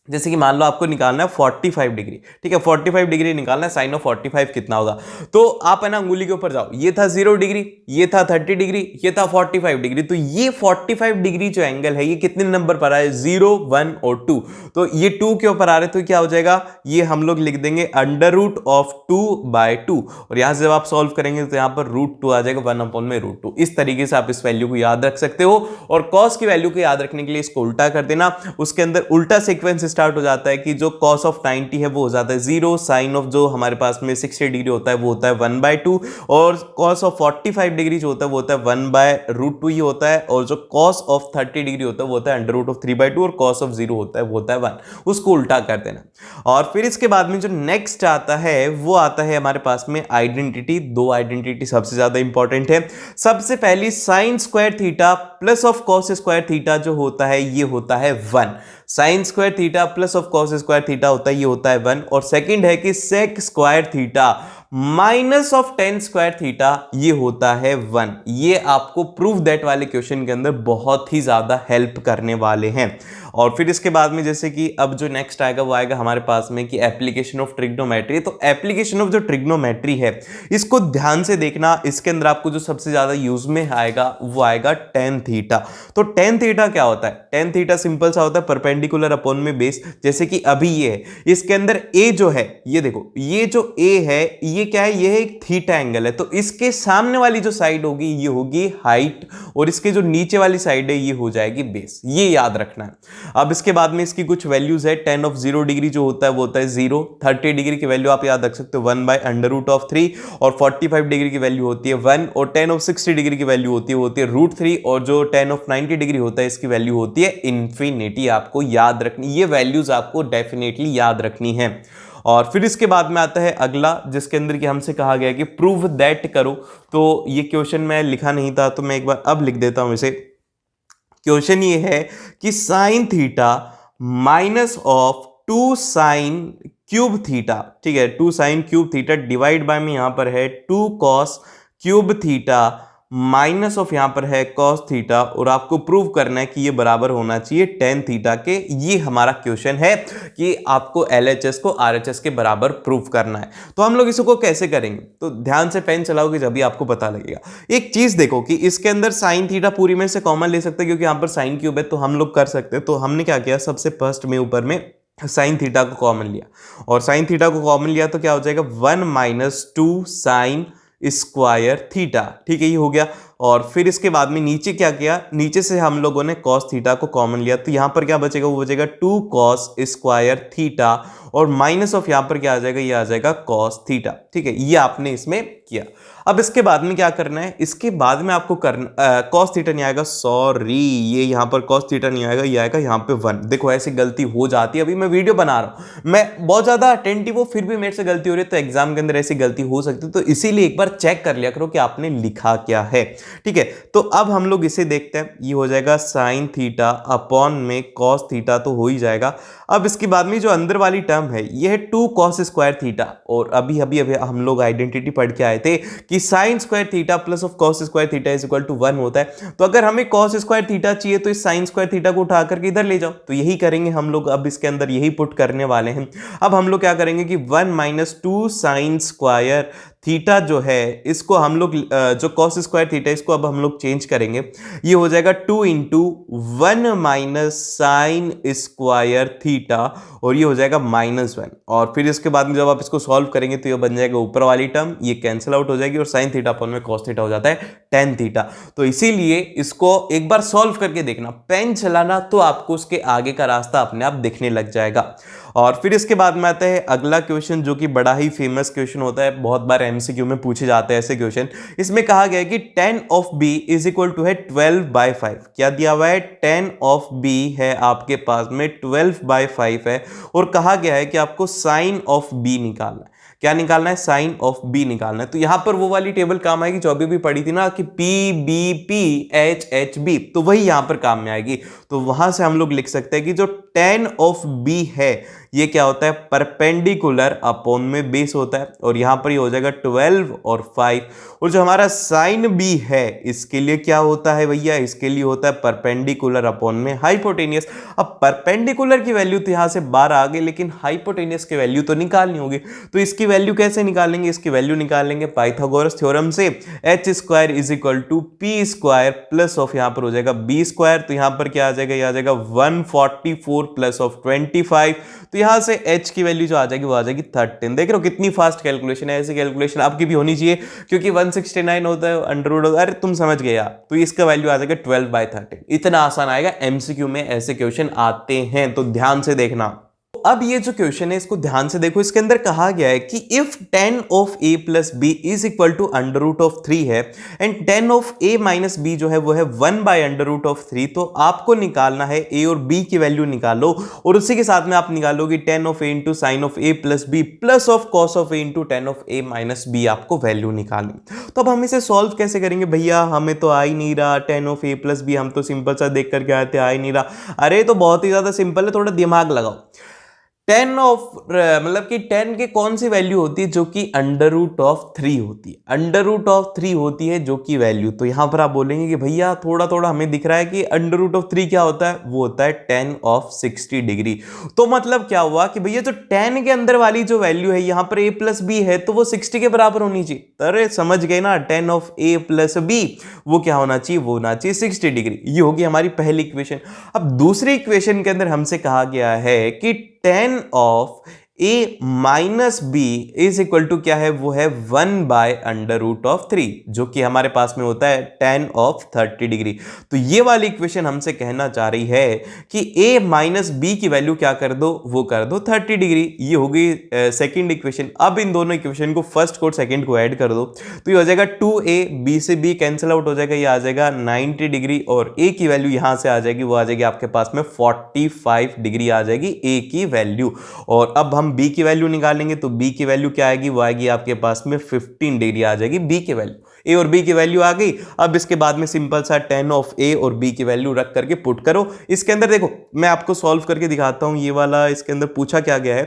जैसे कि मान लो आपको निकालना है 45 डिग्री, ठीक है, 45 डिग्री निकालना है, साइन ऑफ 45 कितना होगा। तो आप है ना अंगुली के ऊपर जाओ, ये था 0 डिग्री, ये था 30 डिग्री, ये था 45 डिग्री। तो ये 45 डिग्री जो एंगल है ये कितने नंबर पर आ रहा है, 0, 1 और 2। तो ये 2 के ऊपर आ रहे, तो क्या हो जाएगा, ये हम लोग लिख देंगे √2/2, और यहां से जब आप सॉल्व करेंगे तो यहां पर √2 आ जाएगा, 1/√2। इस तरीके से आप इस वैल्यू को याद रख सकते हो। और कॉस की वैल्यू को याद रखने के लिए इसको उल्टा कर देना, उसके अंदर उल्टा सीक्वेंस स्टार्ट हो जाता है कि जो cos ऑफ 90 है वो हो जाता है 0, साइन ऑफ जो हमारे पास में 60 डिग्री होता है वो होता है 1/2, और cos ऑफ 45 डिग्री जो होता है वो होता है 1/√2 ही होता है, और जो cos ऑफ 30 डिग्री होता है वो होता है √3/2, और cos ऑफ 0 होता है वो होता है 1। उसको उल्टा कर देना। और फिर इसके बाद में जो नेक्स्ट आता है वो आता है हमारे पास में आइडेंटिटी। 2 आइडेंटिटी सबसे ज्यादा इंपॉर्टेंट है। सबसे पहली sign square theta plus of cos square theta जो होता है ये होता है 1। Sign square theta plus of cos square theta होता है, ये होता है 1। और सेकंड है कि sec square theta minus of tan square theta, ये होता है 1। ये आपको प्रूफ दैट वाले क्वेश्चन के अंदर बहुत ही ज्यादा हेल्प करने वाले हैं। और फिर इसके बाद में जैसे कि अब जो नेक्स्ट आएगा वो आएगा हमारे पास में कि एप्लीकेशन ऑफ ट्रिग्नोमेट्री। तो एप्लीकेशन ऑफ जो ट्रिग्नोमेट्री है इसको ध्यान से देखना, इसके अंदर आपको जो सबसे ज्यादा यूज में आएगा वो आएगा टेन थीटा। तो टेन थीटा क्या होता है, टेन थीटा सिंपल सा होता है परपेंडिकुलर अपॉन में बेस। जैसे कि अभी ये है, इसके अंदर ए जो है, ये देखो ये जो ए है ये क्या है, ये है एक थीटा एंगल है। तो इसके सामने वाली जो साइड होगी ये होगी हाइट, और इसके जो नीचे वाली साइड है ये हो जाएगी बेस। ये याद रखना है। अब इसके बाद में इसकी कुछ वैल्यूज है। tan ऑफ 0 डिग्री जो होता है वो होता है 0। 30 डिग्री की वैल्यू आप याद रख सकते हो 1/√3, और 45 डिग्री की वैल्यू होती है 1, और tan ऑफ 60 डिग्री की वैल्यू होती है √3, और जो tan ऑफ 90 डिग्री होता है इसकी वैल्यू होती है इन्फिनिटी। आपको याद रखनी, ये वैल्यूज आपको डेफिनेटली याद रखनी है। और फिर इसके बाद में आता है अगला, जिसके अंदर कि हमसे कहा गया कि प्रूव दैट करो। तो ये क्वेश्चन मैं लिखा नहीं था तो मैं एक बार अब लिख देता हूं इसे। क्वेश्चन ये है कि sine theta minus of 2 sine cube theta, ठीक है, 2 sine cube theta divide by में यहां पर है 2 cos cube theta minus of यहां पर है कॉस थीटा, और आपको प्रूव करना है कि ये बराबर होना चाहिए टेन थीटा के। ये हमारा क्वेश्चन है कि आपको एलएचएस को आरएचएस के बराबर प्रूव करना है। तो हम लोग इसको कैसे करेंगे, तो ध्यान से पेन चलाओगे जब भी आपको पता लगेगा। एक चीज देखो कि इसके अंदर साइन थीटा पूरी में से कॉमन ले सकते हैं, क्योंकि यहां पर साइन क्यूब है तो हम लोग कर सकते हैं। तो हमने क्या किया, सबसे फर्स्ट में ऊपर में साइन थीटा को कॉमन लिया, और साइन थीटा को कॉमन लिया तो क्या हो जाएगा 1 - 2 साइन स्क्वायर थीटा, ठीक है, ये हो गया। और फिर इसके बाद में नीचे क्या किया, नीचे से हम लोगों ने कॉस थीटा को कॉमन लिया, तो यहां पर क्या बचेगा, वो बचेगा 2 कॉस स्क्वायर थीटा, और माइनस ऑफ यहां पर क्या आ जाएगा, ये आ जाएगा कॉस थीटा, ठीक है, ये आपने इसमें किया। अब इसके बाद में क्या करना है, इसके बाद में आपको करना कॉस थीटा नहीं आएगा, सॉरी ये यहां पर कॉस थीटा नहीं आएगा, ये आएगा यहां पे 1। देखो ऐसी गलती हो जाती है, अभी मैं वीडियो बना रहा हूं, मैं बहुत ज्यादा अटेंटिव हूं, फिर भी मेरे से गलती हो रही है, तो एग्जाम के अंदर ऐसी गलती हो सकती है। तो इसीलिए एक बार चेक कर लिया करो कि आपने लिखा क्या है, ठीक है। तो अब हम लोग इसे देखते हैं, ये हो जाएगा साइन थीटा अपॉन में कॉस थीटा, तो हो ही जाएगा। अब इसके बाद में जो अंदर वाली टर्म है ये है 2 कॉस स्क्वायर थीटा, और अभी हम लोग आइडेंटिटी पढ़ के आए थे कि sine square theta plus of cos square theta is equal to 1 होता है। तो अगर हमें कॉस स्क्वायर थीटा चाहिए तो इस साइन स्क्वायर थीटा को उठा करके इधर ले जाओ, तो यही करेंगे हम लोग। अब इसके अंदर यही पुट करने वाले हैं। अब हम लोग क्या करेंगे कि 1 - 2 साइन स्क्वायर थीटा जो है इसको हम लोग जो कॉस स्क्वायर थीटा इसको अब हम लोग चेंज करेंगे, ये हो जाएगा 2 × 1 - साइन स्क्वायर थीटा, और ये हो जाएगा -1। और फिर इसके बाद में जब आप इसको सॉल्व करेंगे तो ये बन जाएगा ऊपर वाली टर्म, ये कैंसिल आउट हो जाएगी, और साइन थीटा अपॉन में कॉस थीटा हो जाता है टेन थीटा। तो इसीलिए इसको एक बार सॉल्व करके देखना, पेन चलाना, तो आपको उसके आगे का रास्ता अपने आप दिखने लग जाएगा। और फिर इसके बाद में आता है अगला क्वेश्चन, जो कि बड़ा ही फेमस क्वेश्चन होता है, बहुत बार एमसीक्यू में पूछे जाते हैं ऐसे क्वेश्चन। इसमें कहा गया है कि tan of b is equal to है 12/5। क्या दिया हुआ है, tan ऑफ b है आपके पास में 12/5 है, और कहा गया है कि आपको साइन ऑफ b निकालना है। क्या निकालना है, साइन ऑफ बी निकालना है। तो यहां पर वो वाली टेबल काम आएगी जो अभी भी पड़ी थी ना कि P B P H H B, तो वही यहां पर काम में आएगी। तो वहां से हम लोग लिख सकते हैं कि जो tan ऑफ बी है ये क्या होता है, परपेंडिकुलर अपॉन में बेस होता है, और यहां पर ये हो जाएगा 12 और 5। और जो हमारा साइन बी है इसके लिए क्या होता है भैया, इसके लिए होता है परपेंडिकुलर अपॉन में हाइपोटेनियस। अब परपेंडिकुलर की वैल्यू तो यहां से 12 आ गई, लेकिन हाइपोटेनियस की वैल्यू तो निकालनी होगी। तो इसकी वैल्यू कैसे निकालेंगे, इसकी वैल्यू निकालेंगे पाइथागोरस थ्योरम से। H square is equal to P square plus of यहां पर हो जाएगा बी स्क्वायर, तो यहां पर क्या आ जाएगा, यह आ जाएगा 144 प्लस ऑफ 25। तो यहां से h की वैल्यू जो आ जाएगी वो आ जाएगी 13। देख रहे हो कितनी फास्ट कैलकुलेशन है, ऐसी कैलकुलेशन आपकी भी होनी चाहिए, क्योंकि 169 होता है अंडर रूट, अरे तुम समझ गए यार। तो इसका वैल्यू आ जाएगा 12/13। इतना आसान आएगा, एमसीक्यू में ऐसे क्वेश्चन आते हैं, तो ध्यान से देखना। अब ये जो क्वेश्चन है इसको ध्यान से देखो, इसके अंदर कहा गया है कि if tan of a plus B is equal to under root of 3 है, and tan of a minus B जो है वो है 1/√3, तो आपको निकालना है a और b की वैल्यू निकालो, और उसी के साथ में आप निकालोगे tan of a into sine of a plus B plus of cos of a into tan of a minus B, आपको वैल्यू निकालनी। तो अब हम इसे सॉल्व कैसे करेंगे भैया, हमें तो आ ही नहीं रहा, tan of a plus B हम तो सिंपल सा देख करके आए थे, आ ही नहीं रहा। अरे तो बहुत ही ज्यादा सिंपल है, थोड़ा दिमाग लगाओ। tan ऑफ मतलब कि tan की कौन सी वैल्यू होती है, जो कि अंडर रूट ऑफ 3 होती है, अंडर रूट ऑफ 3 होती है जो कि वैल्यू। तो यहां पर आप बोलेंगे कि भैया थोड़ा थोड़ा हमें दिख रहा है कि अंडर रूट ऑफ 3 क्या होता है, वो होता है tan ऑफ 60 डिग्री। तो मतलब क्या हुआ कि भैया जो tan के अंदर वाली जो वैल्यू है यहां पर a प्लस बी है, तो वो 60 के बराबर होनी चाहिए। अरे समझ गए ना, tan of a plus B वो क्या होना चाहिए, वो होना चाहिए 60 डिग्री। ये होगी हमारी पहली इक्वेशन। अब दूसरी इक्वेशन के अंदर हमसे कहा गया है कि tan of a minus B is equal to क्या है, वो है 1/√3, जो कि हमारे पास में होता है tan ऑफ 30 डिग्री। तो ये वाली इक्वेशन हमसे कहना चाह रही है कि a माइनस बी की वैल्यू क्या कर दो, वो कर दो 30 डिग्री। ये होगी सेकंड इक्वेशन। अब इन दोनों इक्वेशन को फर्स्ट को सेकंड को ऐड कर दो, तो ये हो जाएगा 2a, b से b कैंसिल आउट हो जाएगा, ये आ जाएगा 90 डिग्री, और a की वैल्यू यहां से आ जाएगी, वो आ जाएगी आपके पास में 45 डिग्री आ जाएगी a की वैल्यू। और अब हम b की वैल्यू निकालेंगे, तो b की वैल्यू क्या आएगी, वो आएगी आपके पास में 15 डिग्री आ जाएगी b की वैल्यू। a और b की वैल्यू आ गई। अब इसके बाद में सिंपल सा tan ऑफ a और b की वैल्यू रख करके पुट करो। इसके अंदर देखो मैं आपको सॉल्व करके दिखाता हूं, ये वाला इसके अंदर पूछा क्या गया है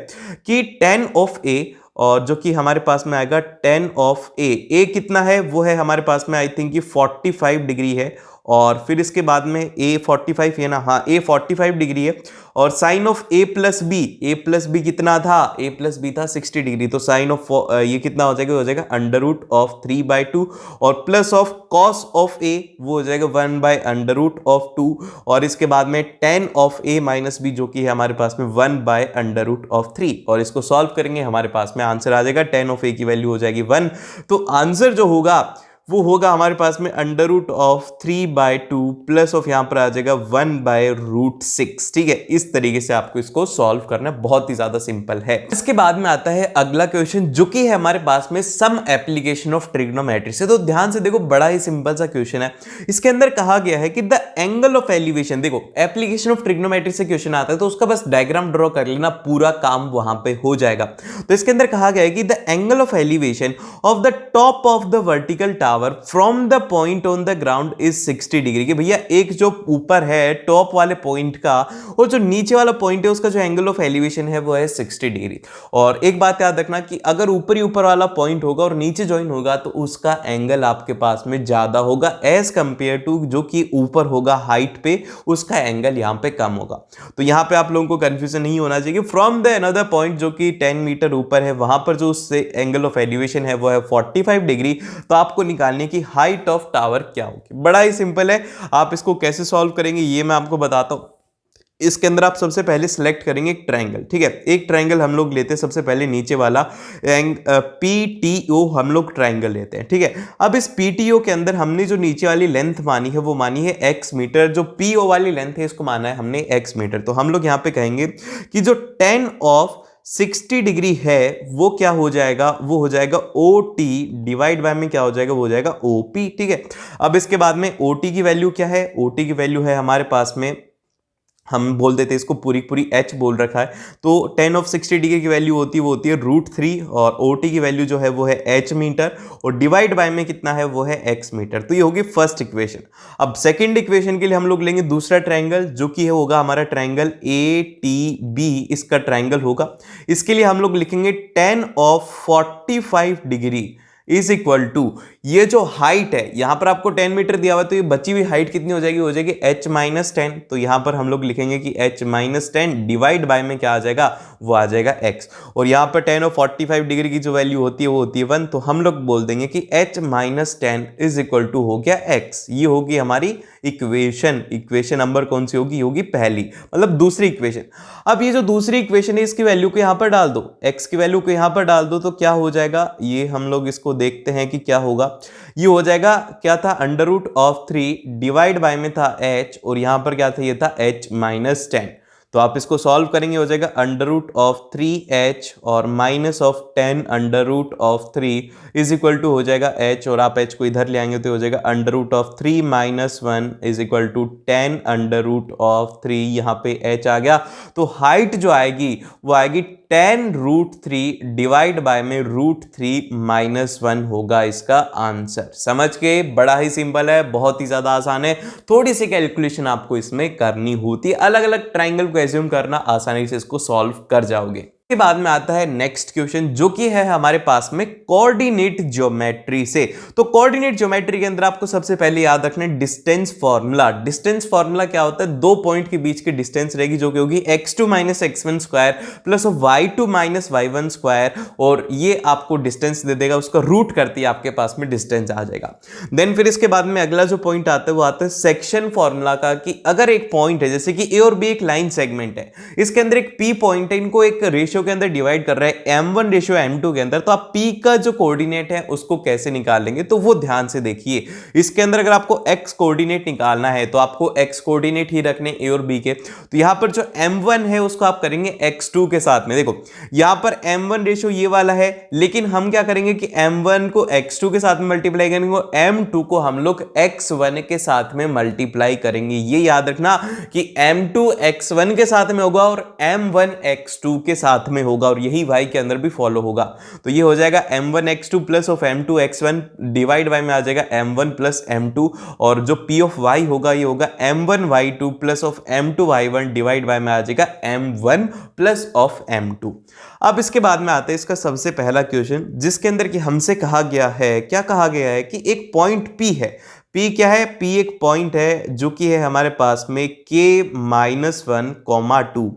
कि tan ऑफ a, और जो कि हमारे पास में आएगा tan ऑफ a कितना है, वो है हमारे पास में आई थिंक कि 45 डिग्री है, और फिर इसके बाद में a 45 है ना, हाँ a 45 डिग्री है, और sine of a plus B कितना था, a प्लस बी था 60 डिग्री। तो साइन ऑफ ये कितना हो जाएगा, हो जाएगा √3/2, और plus of cos of a वो हो जाएगा 1/√2, और इसके बाद में tan of a minus B जो कि है हमारे पास में 1/√3, और इसको सॉल्व करेंगे हमारे पास में आंसर आ जाएगा tan ऑफ a की वैल्यू हो जाएगी 1। तो आंसर जो होगा वो होगा हमारे पास में √3/2 प्लस ऑफ यहां पर आ जाएगा 1/√6। ठीक है, इस तरीके से आपको इसको सॉल्व करना है, बहुत ही ज्यादा सिंपल है। इसके बाद में आता है अगला क्वेश्चन, जो कि है हमारे पास में सम एप्लीकेशन ऑफ ट्रिग्नोमेट्री से। तो ध्यान से देखो, बड़ा ही सिंपल सा क्वेश्चन है। इसके अंदर कहा गया है कि द एंगल ऑफ एलिवेशन, देखो एप्लीकेशन ऑफ ट्रिग्नोमेट्री से क्वेश्चन आता है तो उसका बस डायग्राम ड्रॉ कर लेना, पूरा काम वहां पे हो जाएगा। तो इसके अंदर कहा गया है कि the angle of elevation of the top of the vertical tower from the point on the ground is 60 degree. कि भैया एक जो ऊपर है टॉप वाले पॉइंट का, और जो नीचे वाला पॉइंट है उसका जो एंगल ऑफ एलिवेशन है वो है 60 डिग्री। और एक बात याद रखना कि अगर ऊपर ही ऊपर वाला पॉइंट होगा और नीचे ज्वाइन होगा तो उसका एंगल आपके पास में ज्यादा होगा एज कंपेयर टू जो कि ऊपर होगा हाइट पे, उसका एंगल यहां पे कम होगा। तो यहां पे आप लोगों को कंफ्यूजन नहीं होना चाहिए। फ्रॉम द अनदर पॉइंट जो कि 10 मीटर ऊपर है, वहां पर जो उससे एंगल ऑफ एलिवेशन है वो है 45 डिग्री। तो आपको निकालने की हाइट ऑफ टावर क्या होगी, बड़ा ही सिंपल है। आप इसको कैसे सॉल्व करेंगे ये मैं आपको बताता हूं। इसके अंदर आप सबसे पहले सिलेक्ट करेंगे एक ट्रायंगल। ठीक है, एक ट्रायंगल हम लोग लेते हैं सबसे पहले, नीचे वाला PTO हम लोग ट्रायंगल लेते हैं। ठीक है, अब इस PTO के अंदर हमने जो नीचे वाली लेंथ मानी है वो मानी है x मीटर, जो PO वाली लेंथ है इसको माना है हमने x मीटर। तो हम लोग यहां पे कहेंगे कि जो tan ऑफ 60 डिग्री है वो क्या हो जाएगा, वो हो जाएगा OT डिवाइड बाय में क्या हो जाएगा, वो हो जाएगा OP। ठीक है, अब इसके बाद में OT की वैल्यू क्या है, OT की वैल्यू है हमारे पास में हम बोल देते हैं इसको पूरी पूरी h बोल रखा है, तो tan ऑफ 60 डिग्री की वैल्यू होती है वो होती है √3 और OT की वैल्यू जो है वो है h मीटर और डिवाइड बाय में कितना है वो है x मीटर। तो ये होगी फर्स्ट इक्वेशन। अब सेकंड इक्वेशन के लिए हम लोग लेंगे दूसरा ट्रायंगल जो कि होगा हमारा ट्रायंगल ATB, इसका ट्रायंगल होगा। इसके लिए हम लोग लिखेंगे tan of 45 degree is equal to, ये जो हाइट है यहां पर आपको 10 मीटर दिया हुआ है, तो ये बची हुई हाइट कितनी हो जाएगी, हो जाएगी h माइनस 10। तो यहां पर हम लोग लिखेंगे कि h माइनस 10 डिवाइड बाय में क्या आ जाएगा, वो आ जाएगा x। और यहां पर tan ऑफ 45 डिग्री की जो वैल्यू होती है वो होती है 1, तो हम लोग बोल देंगे कि h minus 10 is equal to हो गया x। ये होगी हमारी इक्वेशन। इक्वेशन नंबर कौन सी होगी, होगी पहली, मतलब दूसरी इक्वेशन। अब ये जो दूसरी इक्वेशन है इसकी वैल्यू को यहां पर डाल दो, x की वैल्यू को यहां पर डाल दो, तो क्या हो जाएगा, ये हम लोग इसको देखते हैं कि क्या होगा। ये हो जाएगा, क्या था, √3 डिवाइड बाय में था h और यहां पर क्या था, ये था h माइनस 10। तो आप इसको सॉल्व करेंगे, हो जाएगा √3h और minus of 10 √3 is equal to हो जाएगा h, और आप h को इधर ले आएंगे तो हो जाएगा √3 माइनस 1 इज इक्वल टू 10 √3। यहाँ पे h आ गया, तो हाइट जो आएगी वो आएगी 10√3 डिवाइड बाय में √3 माइनस 1 होगा इसका आंसर। समझ के, बड़ा ही सिंपल है, बहुत ही ज्यादा आसान है। थोड़ी सी कैलकुलेशन आपको इसमें करनी होती है, अलग अलग ट्राइंगल को एज्यूम करना, आसानी से इसको सॉल्व कर जाओगे। के बाद में आता है नेक्स्ट क्वेश्चन जो कि है हमारे पास में कोऑर्डिनेट ज्योमेट्री से। तो कोऑर्डिनेट ज्योमेट्री के अंदर आपको सबसे पहले याद रखना है डिस्टेंस फार्मूला। डिस्टेंस फार्मूला क्या होता है, दो पॉइंट के बीच की डिस्टेंस रहेगी जो कि होगी x2 minus x1 square plus y2 minus y1 square, और ये आपको डिस्टेंस दे देगा, उसका रूट करती है आपके पास में डिस्टेंस आ जाएगा। देन फिर इसके बाद में अगला जो पॉइंट आता है वो आता है सेक्शन फार्मूला का, कि अगर एक पॉइंट है जैसे कि a और b एक लाइन सेगमेंट है, इसके अंदर एक p पॉइंट है, इनको एक रेशियो के अंदर डिवाइड कर रहा है m1 रेशियो m2 के अंदर, तो आप p का जो कोऑर्डिनेट है उसको कैसे निकालेंगे, तो वो ध्यान से देखिए। इसके अंदर अगर आपको x कोऑर्डिनेट निकालना है तो आपको x कोऑर्डिनेट ही रखने a और b के, तो यहां पर जो m1 है उसको आप करेंगे x2 के साथ में। देखो यहां पर m1 रेशियो ये वाला है, लेकिन हम क्या करेंगे कि m1 को x2 के साथ में मल्टीप्लाई करेंगे और m2 को हम लोग x1 के साथ में मल्टीप्लाई करेंगे। ये याद रखना कि m2 x1 के साथ में होगा और m1 x2 के साथ में होगा, और यही y के अंदर भी फॉलो होगा। तो ये हो जाएगा m1 x2 plus of m2 x1 divide by में आ जाएगा m1 प्लस m2, और जो p ऑफ y होगा ये होगा m1 y2 plus of m2 y1 divide by में आ जाएगा m1 प्लस ऑफ m2। अब इसके बाद में आता है इसका सबसे पहला क्वेश्चन, जिसके अंदर कि हमसे कहा गया है, क्या कहा गया है कि एक पॉइंट p है। P क्या है, P एक पॉइंट है जो कि है हमारे पास में K-1, 2,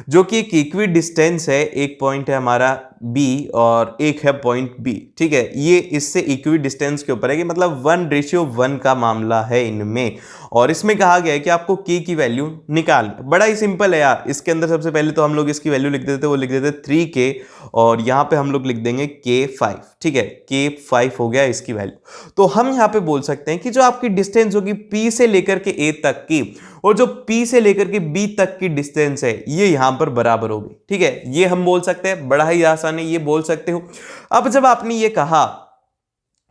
जो कि एक इक्वी डिस्टेंस है। एक पॉइंट है हमारा B और एक है पॉइंट B, ठीक है। ये इससे इक्वी डिस्टेंस के ऊपर है कि मतलब 1:1 का मामला है इनमें, और इसमें कहा गया है कि आपको K की वैल्यू निकाल। बड़ा ही सिंपल है यार। इसके अंदर सबसे पहले तो हम लोग इसकी वैल्यू लिख देते, वो लिख देते 3K, और यहाँ पे हम लोग लिख देंगे K5, ठीक है। K5 हो गया इसकी वैल्यू। तो हम यहाँ पे बोल सकते हैं कि जो आपकी डिस्टेंस होगी P से लेकर के A तक की, और जो P से लेकर के B तक की डिस्टेंस है, ये यहां पर बराबर होगी, ठीक है। ये हम बोल सकते हैं, बड़ा ही आसान है, ये बोल सकते हो। अब जब आपने ये कहा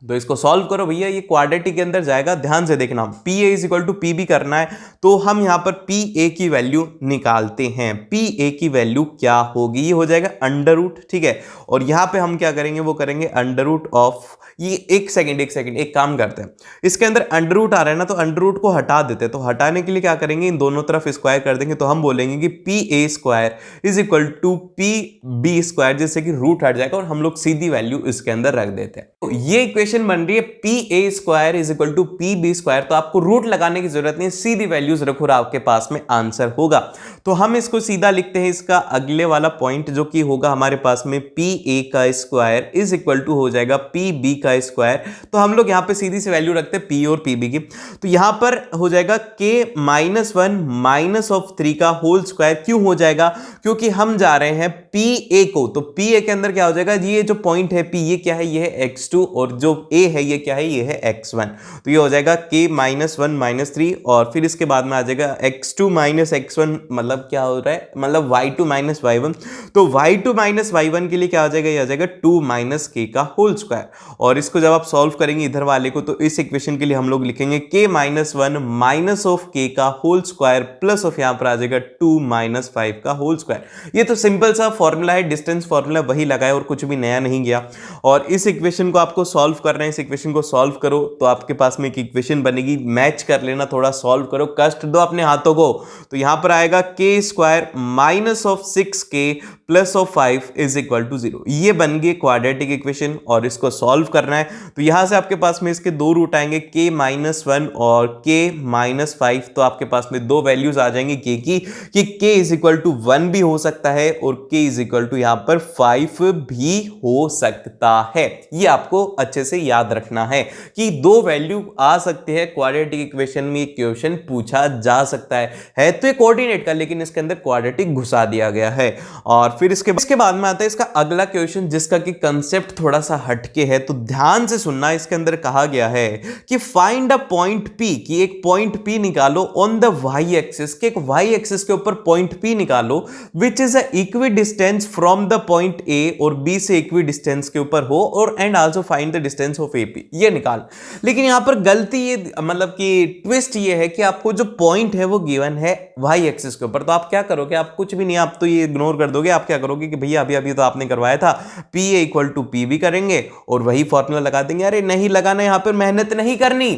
तो इसको सॉल्व करो भैया, ये क्वाड्रेटिक के अंदर जाएगा। ध्यान से देखना, P A is equal to P B करना है, तो हम यहां पर पी ए की वैल्यू निकालते हैं। पी ए की वैल्यू क्या होगी, ये हो जाएगा अंडर रूट, ठीक है। और यहां पे हम क्या करेंगे, वो करेंगे अंडर रूट ऑफ, ये एक सेकंड एक काम करते हैं। इसके अंदर अंडर रूट आ रहा है ना, तो अंडर रूट को हटा देते हैं। तो हटाने के लिए क्या करेंगे, इन दोनों तरफ स्क्वायर कर देंगे, तो हम बोलेंगे कि P A square is equal to P B square, जिससे कि रूट हट जाएगा और हम लोग सीधी वैल्यू इसके अंदर रख देते हैं। तो ये इक्वेशन बन रही है P A square is equal to P B square. तो आपको रूट लगाने की जरूरत नहीं, सीधी वैल्यूज रखो और आपके पास में आंसर होगा। तो हम इसको सीधा लिखते हैं, इसका अगले वाला पॉइंट जो कि होगा हमारे पास में पी ए का स्क्वायर इज इक्वल टू हो जाएगा पी बी का स्क्वायर। तो हम लोग यहां पे सीधी सी वैल्यू रखते हैं पी और पी बी की, तो यहां पर हो जाएगा k -1 माइनस ऑफ 3 का होल स्क्वायर। क्यों हो जाएगा, क्योंकि हम जा रहे हैं पी ए को, तो पी ए के अंदर क्या हो जाएगा, ये जो पॉइंट है पी, ये क्या है, ये है x2, और जो a है ये क्या है, ये है x1, तो ये हो जाएगा k माइनस 1 माइनस 3, और फिर इसके बाद में आ जाएगा x2 माइनस x1, मतलब क्या हो रहा है, मतलब y2 माइनस y1, तो y2 माइनस y1 के लिए क्या आ जाएगा, ये आ जाएगा 2 माइनस k का होल स्क्वायर, और इसको जब आप सॉल्व करेंगे इधर वाले को तो इस इक्वेशन के लिए हम लोग लिखेंगे k minus 1 minus of k का होल स्क्वायर प्लस ऑफ यहां पर आ जाएगा 2 माइनस 5 का होल स्क्वायर। ये तो सिंपल सा फॉर्मूला है, डिस्टेंस फॉर्मूला वही लगाया और कुछ भी नया नहीं गया। और इस इक्वेशन को आपको सॉल्व करना है, इस इक्वेशन को सॉल्व करो तो आपके पास में एक इक्वेशन बनेगी, मैच कर लेना, थोड़ा सॉल्व करो, कष्ट दो अपने हाथों को। तो यहां पर आएगा k square minus of 6k plus of 5 is equal to 0। ये बन गई क्वाड्रेटिक इक्वेशन और इसको सॉल्व करना है। तो यहां से आपके पास में इसके दो रूट आएंगे, k माइनस 1 और k माइनस 5, तो आपके पास में दो वैल्यूज आ जाएंगी k की, कि k इज इक्वल टू 1 भी हो सकता है और k इज इक्वल टू यहां पर 5 भी हो सकता है। ये आपको अच्छे से याद रखना है कि दो वैल्यू आ सकते हैं क्वाड्रेटिक इक्वेशन में, क्वेश्चन पूछा जा सकता है तो ये कोऑर्डिनेट का, लेकिन इसके अंदर क्वाड्रेटिक घुसा दिया गया है। और फिर इसके बाद में आता है इसका अगला क्वेश्चन, जिसका कि कंसेप्ट थोड़ा सा हटके है, तो ध्यान से सुनना। इसके अंदर कहा गया है कि फाइंड अ पॉइंट P, कि एक पॉइंट P निकालो ऑन द y एक्सिस, के एक y एक्सिस के ऊपर पॉइंट P निकालो which is a equi distance from the point A, और B से इक्वी डिस्टेंस के ऊपर हो, और and also find the distance of AP, ये निकाल। लेकिन यहां पर गलती ये, मतलब कि ट्विस्ट ये है कि आपको जो पॉइंट है वो गिवन है y एक्सिस के ऊपर, तो आप क्या करोगे, आप कुछ भी नहीं, आप तो ये इग्नोर कर दोगे। आप क्या करोगे कि भैया अभी तो आपने करवाया था P इक्वल टू P भी करेंगे और वही फॉर्मूला लगा देंगे। अरे नहीं लगाना, यहां पर मेहनत नहीं करनी।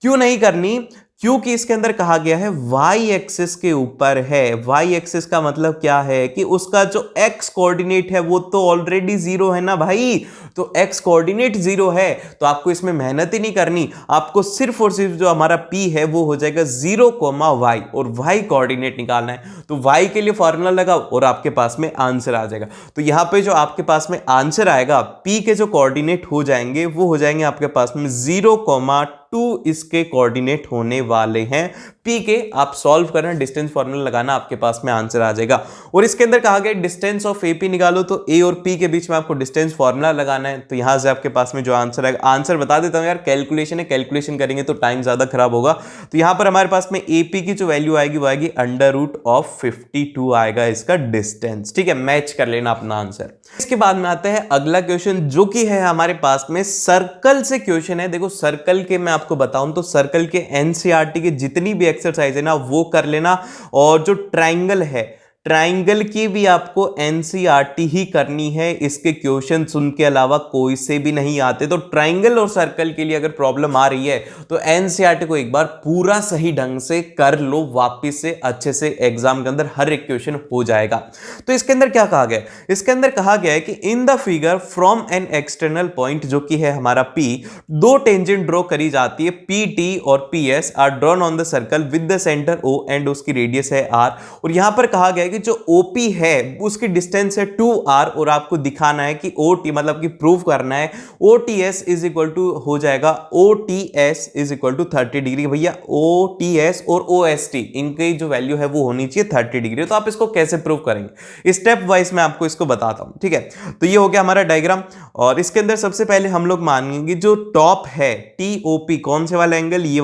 क्यों नहीं करनी? क्योंकि इसके अंदर कहा गया है y एक्सिस के ऊपर है। y एक्सिस का मतलब क्या है कि उसका जो x कोऑर्डिनेट है वो तो ऑलरेडी 0 है ना भाई, तो x कोऑर्डिनेट 0 है, तो आपको इसमें मेहनत ही नहीं करनी। आपको सिर्फ और सिर्फ जो हमारा p है वो हो जाएगा 0, y, और y कोऑर्डिनेट निकालना है। तो y के लिए फॉर्मूला लगाओ और आपके पास में आंसर आ जाएगा। तो यहां पे जो आपके पास में आंसर आएगा, p के जो कोऑर्डिनेट हो जाएंगे वो हो जाएंगे आपके पास में 0, 2 इसके कोऑर्डिनेट होने वाले हैं। P के आप सॉल्व करना, डिस्टेंस फॉर्मूला लगाना, आपके पास में आंसर आ जाएगा। और इसके अंदर कहा गया डिस्टेंस ऑफ AP निकालो, तो A और P के बीच में आपको डिस्टेंस फॉर्मूला लगाना है। तो यहां से आपके पास में जो आंसर आएगा, आंसर बता देता हूं यार, कैलकुलेशन है, कैलकुलेशन करेंगे तो टाइम ज्यादा खराब होगा। तो यहां पर हमारे पास में AP की जो वैल्यू आएगी वो आएगी √52 आएगा इसका डिस्टेंस। ठीक है, मैच कर लेना अपना आंसर। इसके बाद में आता है अगला क्वेश्चन, जो कि है हमारे पास में सर्कल से क्वेश्चन है। देखो सर्कल के मैं आपको बताऊं तो सर्कल के एनसीईआरटी के जितनी भी एक्सरसाइज है ना वो कर लेना, और जो ट्राइंगल है, ट्राइंगल की भी आपको एनसीईआरटी ही करनी है। इसके क्वेश्चन उनके अलावा कोई से भी नहीं आते। तो ट्राइंगल और सर्कल के लिए अगर प्रॉब्लम आ रही है तो एनसीईआरटी को एक बार पूरा सही ढंग से कर लो, वापस से अच्छे से एग्जाम के अंदर हर एक क्वेश्चन हो जाएगा। तो इसके अंदर क्या कहा गया है? इसके अंदर कहा गया है कि in the figure from an external point, जो कि है हमारा P, दो टेंजेंट ड्रॉ करी जाती है, PT और PS are drawn on the circle with the centre O and उसकी रेडियस है R। और यहां पर कहा गया है कि जो OP है उसकी डिस्टेंस है 2R, और आपको दिखाना है कि OT, मतलब कि प्रूव करना है OTS इज इक्वल टू हो जाएगा, OTS is equal to 30 degree. भैया OTS और OST इनकी जो वैल्यू है वो होनी चाहिए 30 डिग्री। तो आप इसको कैसे प्रूव करेंगे, स्टेप वाइज मैं आपको इसको बताता हूं। ठीक है, तो ये हो गया हमारा डायग्राम। और इसके अंदर सबसे पहले हम लोग मानेंगे जो टॉप है TOP, कौन से वाला एंगल, ये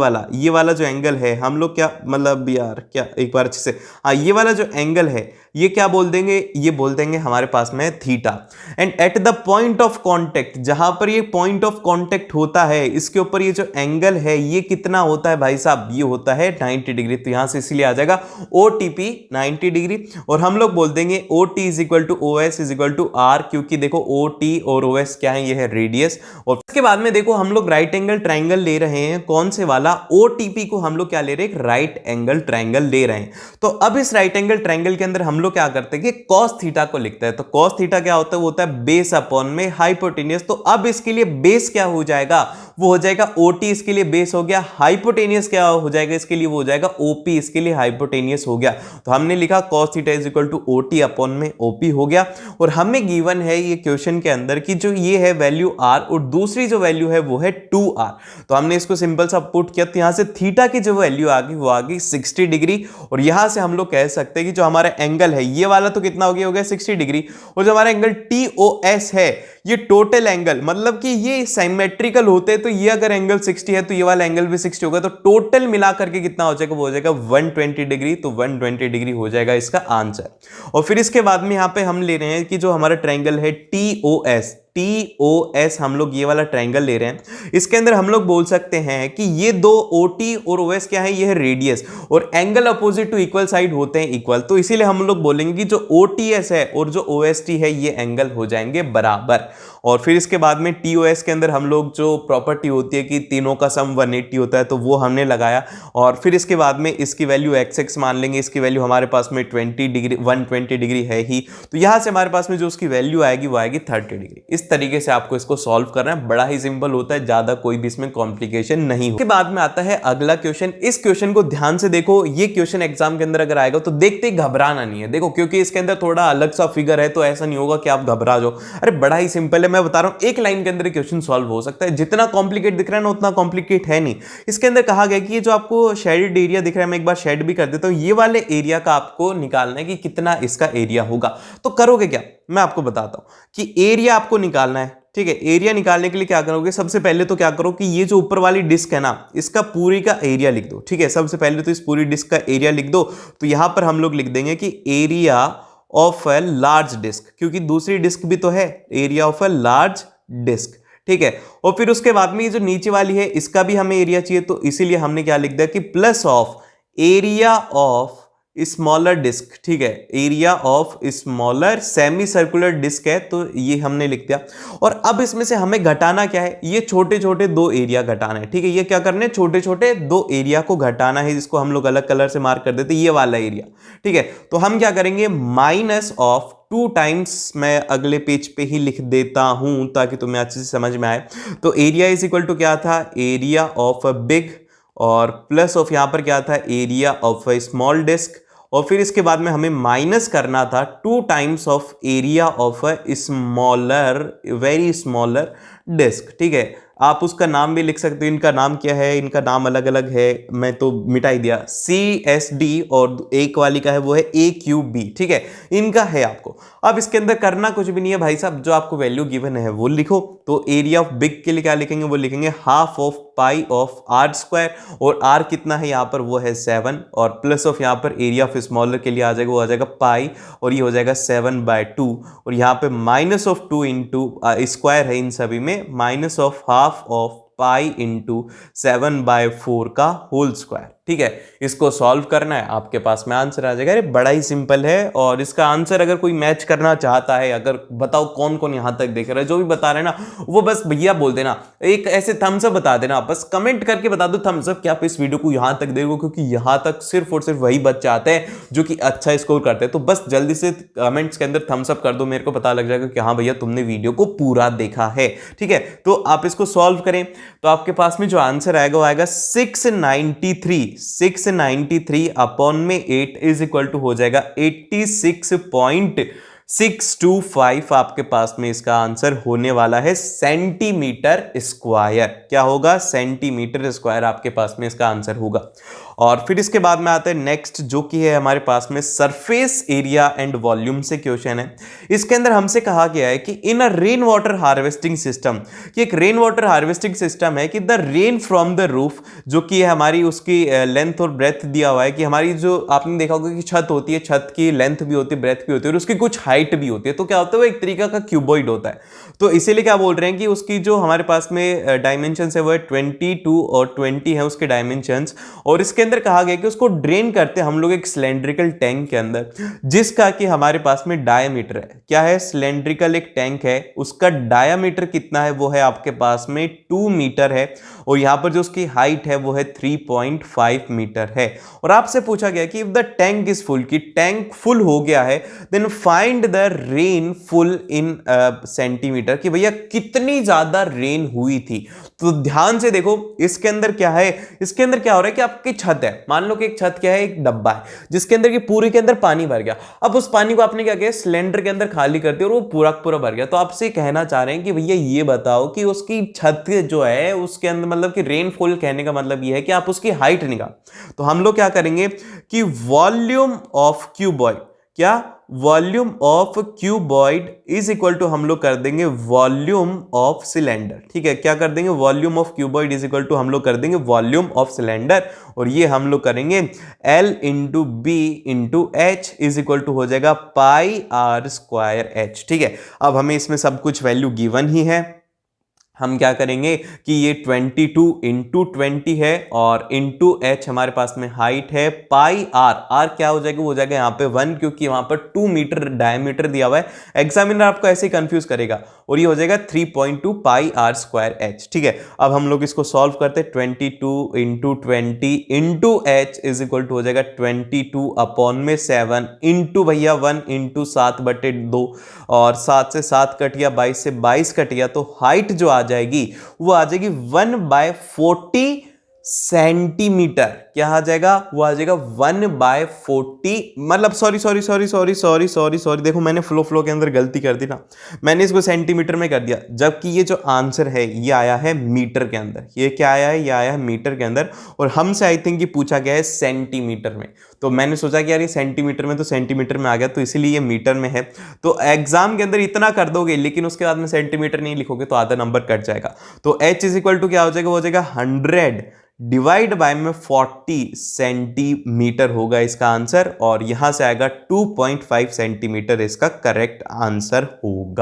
वाला जो एंगल है, हम लोग क्या मतलब यार, क्या एक बार अच्छे से, हाँ, ये वाला जो एंगल है ये क्या बोल देंगे, ये बोल देंगे हमारे पास में theta. And at the point of contact, जहां पर ये पॉइंट ऑफ कांटेक्ट होता है, इसके ऊपर ये जो एंगल है ये कितना होता है भाई साहब, ये होता है 90 डिग्री। तो यहां से इसलिए आ जाएगा OTP 90 डिग्री। और हम लोग बोल देंगे OT is equal to OS is equal to R, क्योंकि देखो OT और OS क्या है, ये है रेडियस। और इसके बाद में देखो हम लोग राइट एंगल ट्राइंगल ले रहे हैं, कौन से वाला, OTP को हम लोग क्या ले रहे हैं, एक राइट एंगल ट्राइंगल ले रहे हैं। तो अब इस राइट एंगल ट्राइंगल के अंदर हम लोग क्या करते हैं कि cos थीटा को लिखते हैं। तो cos थीटा क्या होता है, वो होता है बेस अपॉन में हाइपोटेन्यूज। तो अब इसके लिए बेस क्या हो जाएगा, वो हो जाएगा ओटी, इसके लिए बेस हो गया। हाइपोटेनियस क्या हो जाएगा इसके लिए, वो हो जाएगा ओपी, इसके लिए हाइपोटेनियस हो गया। तो हमने लिखा cos theta is equal to OT upon में ओपी हो गया। और हमें गिवन है ये क्वेश्चन के अंदर कि जो ये है वैल्यू आर और दूसरी जो वैल्यू है वो है 2r। तो हमने इसको सिंपल सा पुट किया, तो यहां से थीटा की जो वैल्यू आ गई वो आ गई 60 डिग्री। और यहां से हम लोग कह सकते हैं कि जो हमारा एंगल है ये वाला तो कितना हो गया 60 डिग्री, और जो हमारा एंगल TOS है ये टोटल एंगल, मतलब कि ये सिमेट्रिकल होते हैं, तो ये अगर एंगल 60 है तो ये वाला एंगल भी 60 होगा, तो टोटल मिला करके कितना हो जाएगा, वो हो जाएगा 120 डिग्री। तो 120 डिग्री हो जाएगा इसका आंसर। और फिर इसके बाद में यहां पे हम ले रहे हैं कि जो हमारा ट्रायंगल है TOS हम लोग ये वाला ट्रायंगल ले रहे हैं। इसके अंदर हम लोग बोल सकते हैं कि ये दो OT और OS क्या है, ये है रेडियस, और angle opposite to equal side होते हैं इक्वल, तो इसीलिए हम लोग बोलेंगे कि जो OTS है और जो OST है ये एंगल हो जाएंगे बराबर। और फिर इसके बाद में TOS के अंदर हम लोग जो प्रॉपर्टी होती है कि तीनों का सम 180 होता है, तो वो हमने लगाया। और फिर इसके बाद में इसकी वैल्यू XX मान लेंगे, इसकी वैल्यू हमारे पास में 120 डिग्री है ही, तो यहां से हमारे पास में जो उसकी वैल्यू आएगी वो आएगी 30 डिग्री। इस तरीके से आपको इसको सॉल्व करना है, बड़ा ही सिंपल होता है, ज्यादा कोई भी इसमें कॉम्प्लिकेशन नहीं हो। उसके बाद में आता है अगला क्वेश्चन। इस क्वेश्चन को ध्यान से देखो, ये क्वेश्चन एग्जाम के अंदर अगर आएगा तो देखते ही घबराना नहीं है, देखो क्योंकि इसके अंदर थोड़ा अलग सा फिगर है, तो ऐसा नहीं होगा कि आप घबरा जाओ। अरे बड़ा ही सिंपल है, मैं बता रहा हूं, एक लाइन के अंदर क्वेश्चन सॉल्व हो सकता है। जितना कॉम्प्लिकेट दिख रहा है ना उतना कॉम्प्लिकेट है नहीं। इसके अंदर कहा गया कि ये जो आपको शेडेड एरिया दिख रहा है, मैं एक बार शेड भी कर देता हूं, ये वाले एरिया का आपको निकालना है कि कितना इसका एरिया होगा। तो करोगे क्या, मैं आपको बताता हूं कि एरिया आपको निकालना है, ठीक है। एरिया निकालने के लिए क्या करोगे, सबसे पहले तो क्या करो कि ये जो ऊपर वाली डिस्क है ना, इसका पूरी का एरिया लिख दो, ठीक है। सबसे पहले तो इस पूरी डिस्क का एरिया लिख दो। तो यहां पर हम लोग लिख देंगे कि area of a large disc, क्योंकि दूसरी डिस्क भी तो है, area of a large disc, ठीक है। और फिर उसके बाद में ये जो नीचे वाली है इसका भी हमें एरिया चाहिए, तो इसीलिए हमने क्या लिख दिया कि plus of area of smaller disc, ठीक है। Area of smaller semi circular disc है, तो ये हमने लिख दिया। और अब इसमें से हमें घटाना क्या है, ये छोटे छोटे दो एरिया घटाना है, ठीक है। ये क्या करना है, छोटे छोटे दो एरिया को घटाना है, जिसको हम लोग अलग कलर से मार्क कर देते, ये वाला एरिया, ठीक है। तो हम क्या करेंगे, माइनस ऑफ 2 टाइम्स, मैं अगले पेज पे ही लिख देता हूं ताकि तुम्हें अच्छे से समझ में आए। तो एरिया इज इक्वल टू क्या था, एरिया ऑफ अ बिग, और प्लस ऑफ यहां पर क्या था, area of a small disc. और फिर इसके बाद में हमें माइनस करना था 2 times of area of a smaller, very smaller disc, ठीक है। आप उसका नाम भी लिख सकते हो, इनका नाम क्या है, इनका नाम अलग अलग है, मैं तो मिटा ही दिया, CSD, और एक वाली का है वो है AQB, ठीक है। इनका है आपको। अब इसके अंदर करना कुछ भी नहीं है भाई साहब, जो आपको वैल्यू गिवन है वो लिखो। तो एरिया ऑफ बिग के लिए क्या लिखेंगे, वो लिखेंगे half of pi of R square, और आर कितना है यहाँ पर, वो है 7, और प्लस ऑफ यहाँ पर एरिया ऑफ स्मॉलर के लिए आ जाएगा, वो आ जाएगा पाई, और ये हो जाएगा 7/2, और यहाँ पे माइनस ऑफ 2 इंटू स्क्वायर है इन सभी में, minus of half of pi into 7/4 का होल स्क्वायर, ठीक है। इसको सॉल्व करना है, आपके पास में आंसर आ जाएगा। अरे बड़ा ही सिंपल है, और इसका आंसर अगर कोई मैच करना चाहता है, अगर बताओ कौन कौन यहां तक देख रहा है, जो भी बता रहे हैं ना वो बस भैया बोल देना, एक ऐसे थम्स अप बता देना, बस कमेंट करके बता दो थम्स अप कि आप इस वीडियो को यहां तक देखो, क्योंकि यहां तक सिर्फ और सिर्फ वही बच्चे आते हैं जो कि अच्छा स्कोर करते हैं। तो बस जल्दी से कमेंट्स के अंदर थम्स अप कर दो, मेरे को पता लग जाएगा कि हाँ भैया तुमने वीडियो को पूरा देखा है, ठीक है। तो आप इसको सॉल्व करें, तो आपके पास में जो आंसर आएगा वो आएगा 693 अपॉन में 8 इज इक्वल टू हो जाएगा 86.625 आपके पास में इसका आंसर होने वाला है सेंटीमीटर स्क्वायर। क्या होगा, सेंटीमीटर स्क्वायर आपके पास में इसका आंसर होगा। और फिर इसके बाद में आता है नेक्स्ट, जो कि है हमारे पास में सरफेस एरिया एंड वॉल्यूम से क्वेश्चन है। इसके अंदर हमसे कहा गया है कि इन अ रेन वाटर हार्वेस्टिंग सिस्टम, कि एक रेन वाटर हार्वेस्टिंग सिस्टम है कि the rain from the roof, जो कि है हमारी उसकी लेंथ और ब्रेथ दिया हुआ है कि हमारी जो आपने देखा होगा कि छत होती है, छत की लेंथ भी होती है, ब्रेथ भी होती है, और उसकी कुछ हाइट भी होती है। तो क्या होता है, वो एक तरीका का क्यूबॉइड होता है। तो इसीलिए क्या बोल रहे हैं कि उसकी जो हमारे पास में डायमेंशन है वो है 22 और 20 है उसके डायमेंशंस। और इसके अंदर कहा गया कि उसको ड्रेन करते हम लोग एक सिलेंड्रिकल टैंक के अंदर, जिसका कि हमारे पास में डायमीटर है, क्या है, सिलेंड्रिकल एक टैंक है, उसका डायमीटर कितना है, वो है आपके पास में 2 मीटर है, और यहां पर जो उसकी हाइट है वो है 3.5 मीटर है। और आपसे पूछा गया कि if the tank is full, कि टैंक फुल हो गया है, then find the rainfall in centimetre, कि भैया कितनी ज्यादा रेन हुई थी। तो ध्यान से देखो इसके अंदर क्या है, इसके अंदर क्या हो रहा है कि आपकी छत है, मान लो कि एक छत क्या है, एक डब्बा है जिसके अंदर की पूरी के अंदर पानी भर गया। अब उस पानी को आपने क्या किया, सिलेंडर के अंदर खाली कर दिया और वो पूरा पूरा भर गया। तो आपसे कहना चाह रहे हैं कि भैया ये बताओ कि उसकी छत जो है उसके अंदर मतलब कि रेनफॉल कहने का मतलब ये है कि आप उसकी हाइट निकाल। तो हम लोग क्या करेंगे कि वॉल्यूम ऑफ क्यूबॉइड, क्या volume of cuboid is equal to हम लोग कर देंगे वॉल्यूम ऑफ सिलेंडर। ठीक है, क्या कर देंगे, volume of cuboid is equal to हम लोग कर देंगे वॉल्यूम ऑफ सिलेंडर, और ये हम लोग करेंगे L into B into H is equal to हो जाएगा पाई आर स्क्वायर एच। ठीक है, अब हमें इसमें सब कुछ वैल्यू गिवन ही है, हम क्या करेंगे कि ये 22 इंटू 20 है और इंटू एच हमारे पास में हाइट है, पाई आर, आर क्या हो जाएगा, वो हो जाएगा यहाँ पे 1, क्योंकि वहां पर 2 मीटर डायमीटर दिया हुआ है। एग्जामिनर आपको ऐसे ही कंफ्यूज करेगा, और ये हो जाएगा 3.2 पाई आर स्क्वायर एच। ठीक है, अब हम लोग इसको सॉल्व करते हैं, 22 into 20 into H is equal to हो जाएगा 22 अपॉन में 7 इंटू भैया 1 इंटू 7/2, और 7 से 7 कट गया, 22 से 22 कट गया, तो हाइट जो आ जाएगी वो आ जाएगी 1/40 सेंटीमीटर। क्या आ जाएगा, वो आ जाएगा 1/40, मतलब सॉरी, देखो मैंने फ्लो के अंदर गलती कर दी ना, मैंने इसको सेंटीमीटर में कर दिया, जबकि ये जो आंसर है ये आया है मीटर के अंदर। ये क्या आया है, ये आया है मीटर के अंदर, और हमसे आई थिंक ये पूछा गया है सेंटीमीटर में। तो मैंने सोचा कि यार ये सेंटीमीटर में, तो सेंटीमीटर में आ गया, तो इसीलिए ये मीटर में है। तो एग्जाम के अंदर इतना कर दोगे, लेकिन उसके बाद में सेंटीमीटर नहीं लिखोगे तो आधा नंबर कट जाएगा। तो h इज इक्वल टू क्या हो जाएगा, वो हो जाएगा 100 डिवाइड बाय में 40 सेंटीमीटर होगा इसका आंसर, और यहां से आएगा 2.5 सेंटीमीटर इसका करेक्ट आंसर होगा।